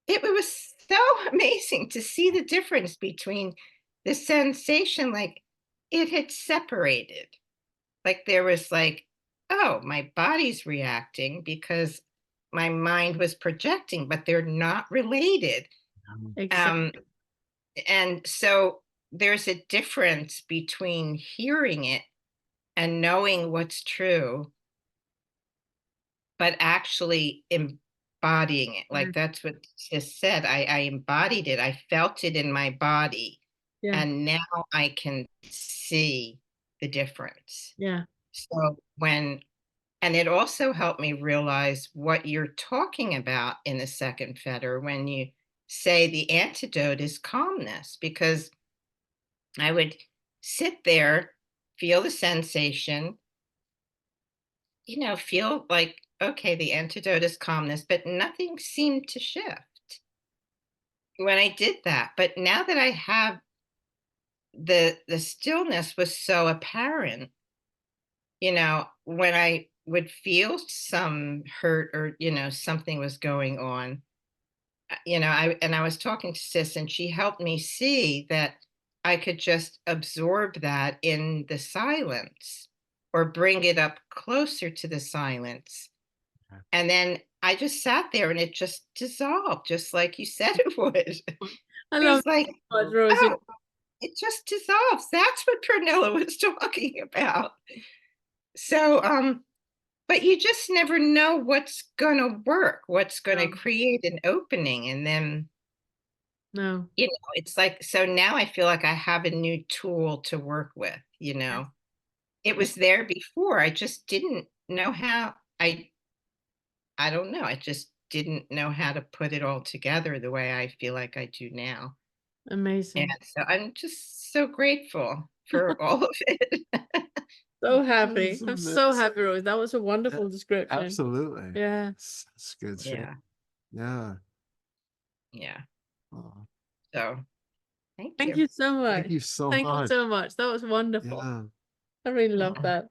it was so amazing to see the difference between the sensation, like it had separated. Like there was like, oh, my body's reacting because my mind was projecting, but they're not related. Exactly. And so there's a difference between hearing it and knowing what's true, but actually embodying it. Like that's what Sis said. I embodied it. I felt it in my body. Yeah. And now I can see the difference. Yeah. So and it also helped me realize what you're talking about in the second Fetter when you say the antidote is calmness, because I would sit there, feel the sensation, feel like, okay, the antidote is calmness, but nothing seemed to shift when I did that. But now that I have the stillness was so apparent, when I would feel some hurt or, something was going on, I was talking to Sis and she helped me see that I could just absorb that in the silence or bring it up closer to the silence. And then I just sat there and it just dissolved, just like you said it would. I love like, Rosie. oh, it just dissolves. That's what Pernille was talking about. So, but you just never know what's going to work, what's going to create an opening. And then, it's like, so now I feel like I have a new tool to work with, it was there before. I just didn't know how. I don't know. I just didn't know how to put it all together the way I feel like I do now. Amazing. And so I'm just so grateful for all of it. So happy. It's I'm so amazing. happy, Rose. That was a wonderful description. Absolutely. Yeah. That's good shit. Yeah. Yeah. Yeah. Oh, So thank Thank you. you so much. thank you so Thank you much. so much. That was wonderful. Yeah. I really love that.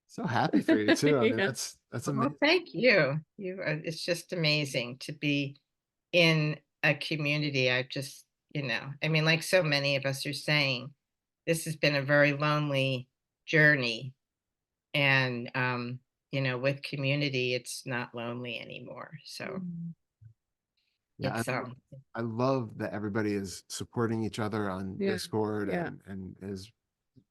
So happy for you too. I mean, Yeah. that's Well, amazing. thank you. It's just amazing to be in a community. I just, I mean, like so many of us are saying, this has been a very lonely journey. And, with community, it's not lonely anymore. So Yeah, it's, I love that everybody is supporting each other on Yeah, Discord yeah. and is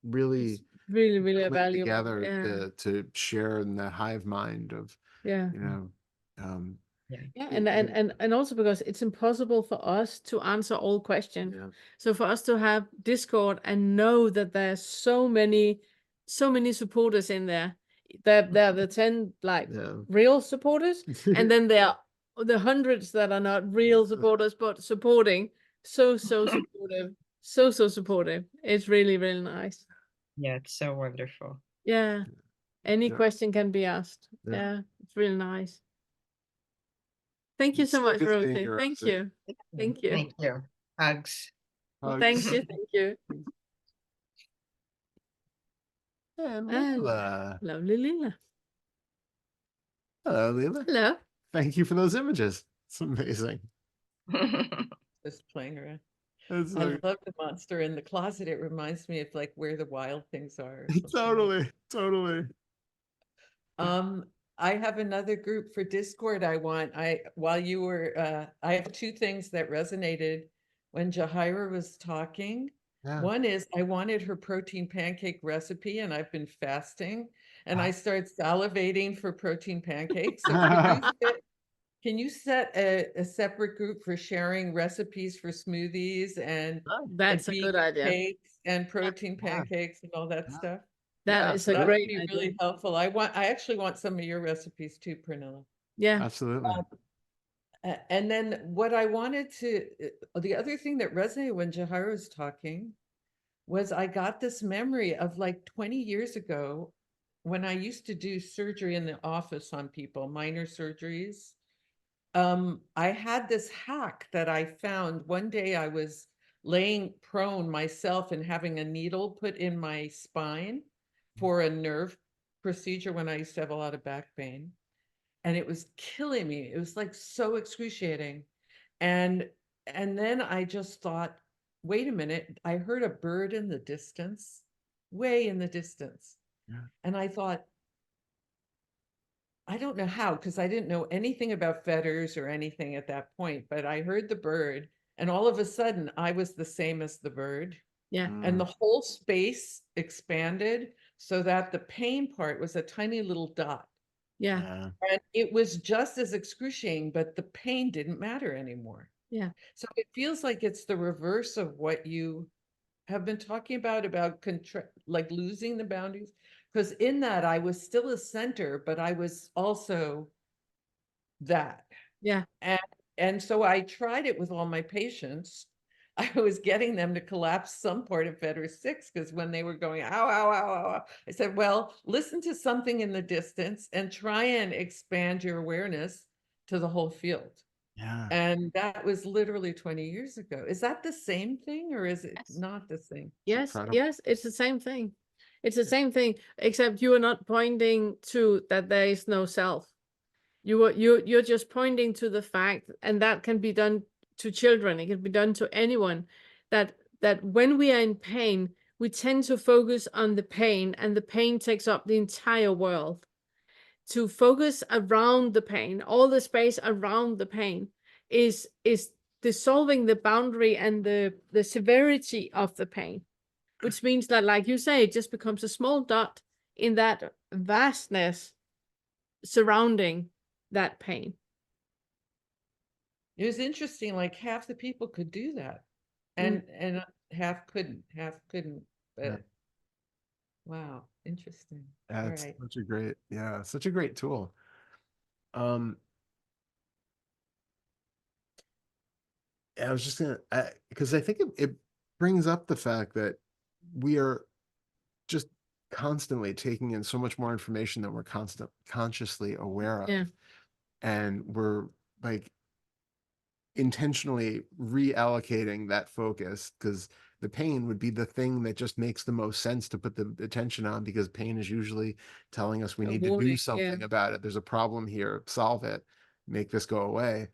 really Really, really coming valuable. together Yeah. to share in the hive mind of, Yeah. yeah. And also because it's impossible for us to answer all questions. Yeah. So for us to have Discord and know that there's so many supporters in there. There are the 10 real supporters, and then there are the hundreds that are not real supporters but supporting. So supportive. So supportive. It's really, really nice. Yeah, it's so wonderful. Yeah. Any Yeah. question can be asked. Yeah. Yeah. It's really nice. Thank you It's so so much, good seeing Rosie. you, Thank Rosie. you. Thank you. Thank you. Hugs. Hugs. Thank you. Thank you. And And Leela. lovely Leela. Hello, Leela. Hello. Thank you for those images. It's amazing. Just playing around. It's I like, love the monster in the closet. It reminds me of like where the wild things are. or something. totally. I have another group for Discord. While you were, I have two things that resonated when Jahira was talking. Yeah. One is I wanted her protein pancake recipe, and I've been fasting, and I start salivating for protein pancakes. So can you set a separate group for sharing recipes for smoothies and That's a good idea. cakes and protein pancakes and all that stuff? That is a That would great be idea. really helpful. I actually want some of your recipes too, Pernille. Yeah. Absolutely. And then what I wanted the other thing that resonated when Jahira was talking was I got this memory of like 20 years ago when I used to do surgery in the office on people, minor surgeries. I had this hack that I found. One day I was laying prone myself and having a needle put in my spine for a nerve procedure when I used to have a lot of back pain. And it was killing me. It was like so excruciating. And then I just thought, wait a minute, I heard a bird in the distance, way in the distance. Yeah. And I thought, I don't know how, because I didn't know anything about fetters or anything at that point, but I heard the bird, and all of a sudden I was the same as the bird. Yeah. And the whole space expanded so that the pain part was a tiny little dot. Yeah. And it was just as excruciating, but the pain didn't matter anymore. Yeah. So it feels like it's the reverse of what you have been talking about like losing the boundaries. Because in that I was still a center, but I was also that. Yeah. And so I tried it with all my patients. I was getting them to collapse some part of Fetter 6 because when they were going, ow, ow, ow, ow, I said, well, listen to something in the distance and try and expand your awareness to the whole field. Yeah. And that was literally 20 years ago. Is that the same thing or is it not the same? Yes. Yes. It's the same thing. It's the same thing, except you are not pointing to that there is no self. You're just pointing to the fact, and that can be done to children. It can be done to anyone, that when we are in pain, we tend to focus on the pain, and the pain takes up the entire world. To focus around the pain, all the space around the pain is dissolving the boundary and the severity of the pain, which means that, like you say, it just becomes a small dot in that vastness surrounding that pain. It was interesting, like half the people could do that and half couldn't, but Wow, interesting. Yeah, All it's right. such a great tool. I was just gonna, because I think it brings up the fact that we are just constantly taking in so much more information than we're consciously aware of. Yeah. And we're like intentionally reallocating that focus, because the pain would be the thing that just makes the most sense to put the attention on, because pain is usually telling us we A need to warning, do something yeah. about it. There's a problem here, solve it, make this go away.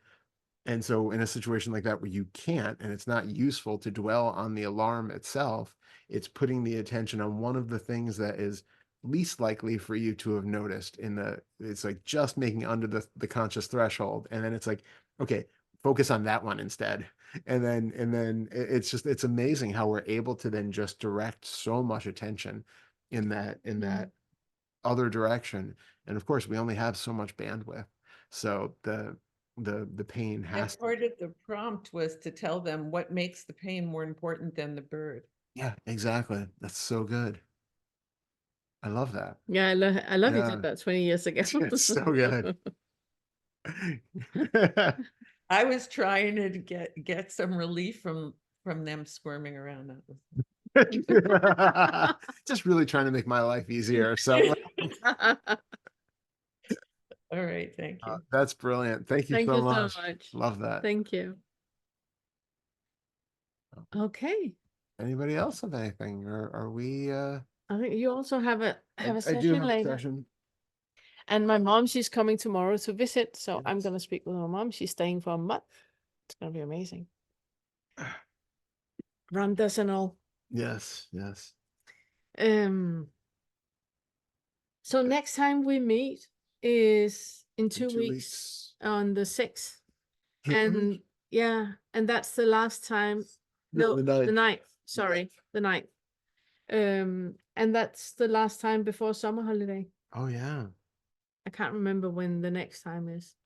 And so in a situation like that where you can't, and it's not useful to dwell on the alarm itself, it's putting the attention on one of the things that is least likely for you to have noticed it's like just making under the conscious threshold. And then it's like, okay, focus on that one instead. And then it's amazing how we're able to then just direct so much attention in that other direction. And of course we only have so much bandwidth. So the pain has And part of the prompt was to tell them what makes the pain more important than the bird. Yeah, exactly. That's so good. I love that. Yeah, I love you Yeah. did that 20 years ago. It's so good. I was trying to get some relief from them squirming around. That was Just really trying to make my life easier. So all right, thank you. that's brilliant. Thank you Thank so you much. so much. Love that. Thank you. Okay. Anybody else have anything? Or are we I think you also have a I session do have a later. session. And my mom, she's coming tomorrow to visit, so I'm Yes. gonna speak with my mom. She's staying for a month. It's gonna be amazing. Randas and all. Yes, yes. So next time we meet is in In 2 2 weeks weeks. on the 6th. Mhm. And yeah, and that's the last time. No, No, the the 9th. 9th. Sorry, the 9th. And that's the last time before summer holiday. Oh yeah. I can't remember when the next time is.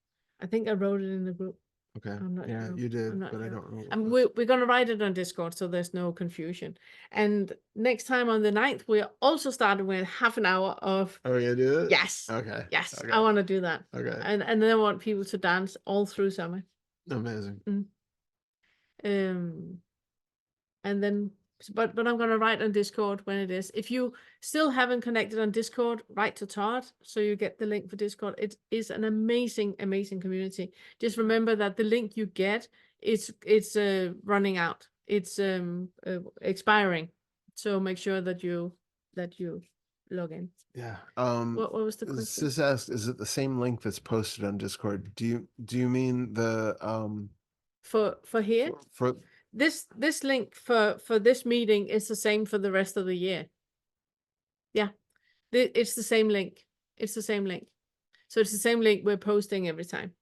I think I wrote it in the group. Okay. I'm not Yeah, sure. you did, I'm not but I sure. don't know. And we're gonna write it on Discord so there's no confusion. And next time on the 9th, we're also starting with half an hour of Are we gonna do it? yes. Okay. Yes, Okay. I want to do that. Okay. And then I want people to dance all through summer. Amazing. And then but I'm gonna write on Discord when it is. If you still haven't connected on Discord, write to Todd so you get the link for Discord. It is an amazing community. Just remember that the link you get it's running out. It's expiring. So make sure that you log in. Yeah. What was the question? Sis asked, is it the same link that's posted on Discord? Do you mean the For here? for This link for this meeting is the same for the rest of the year. Yeah, it's the same link. It's the same link. So it's the same link we're posting every time.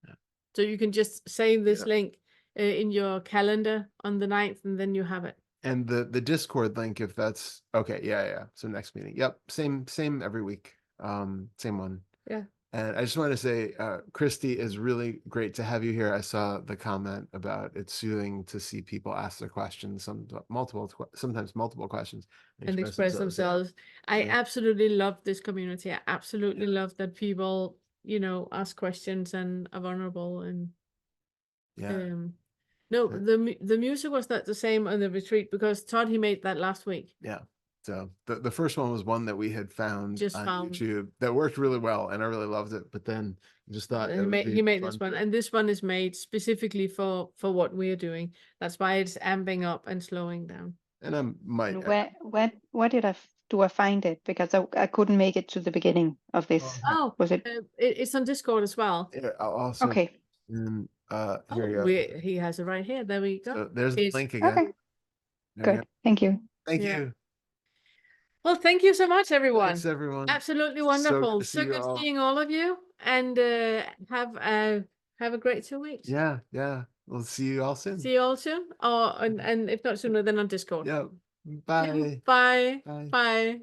Yeah. So you can just save this link in your calendar on the 9th, and then you have it. And the Discord link, if that's okay. Yeah. So next meeting. Yep. Same every week. Same one. Yeah. And I just want to say, Christy, is really great to have you here. I saw the comment about it's soothing to see people ask their questions, sometimes multiple questions, and express themselves. I absolutely love this community. I absolutely love that people, ask questions and are vulnerable. And no, the music was not the same on the retreat because Todd, he made that last week. Yeah. So the first one was one that we had found found. YouTube that worked really well, and I really loved it. But then I just thought he made this one, and this one is made specifically for what we're doing. That's why it's amping up and slowing down. And I might. And where did I find it? Because I couldn't make it to the beginning of this. Oh, was it? It's on Discord as well. Yeah, I'll also. Okay. And here you go. He has it right here. There we go. So there's the link again. Okay. Good. Thank you. Thank you. Well, thank you so much, everyone. Thanks, everyone. Absolutely wonderful. So So good seeing all of you, and have a great 2 weeks. Yeah. We'll see you all soon. See you all soon, and if not sooner, then on Discord. Yeah. Bye. Bye. Bye. Bye.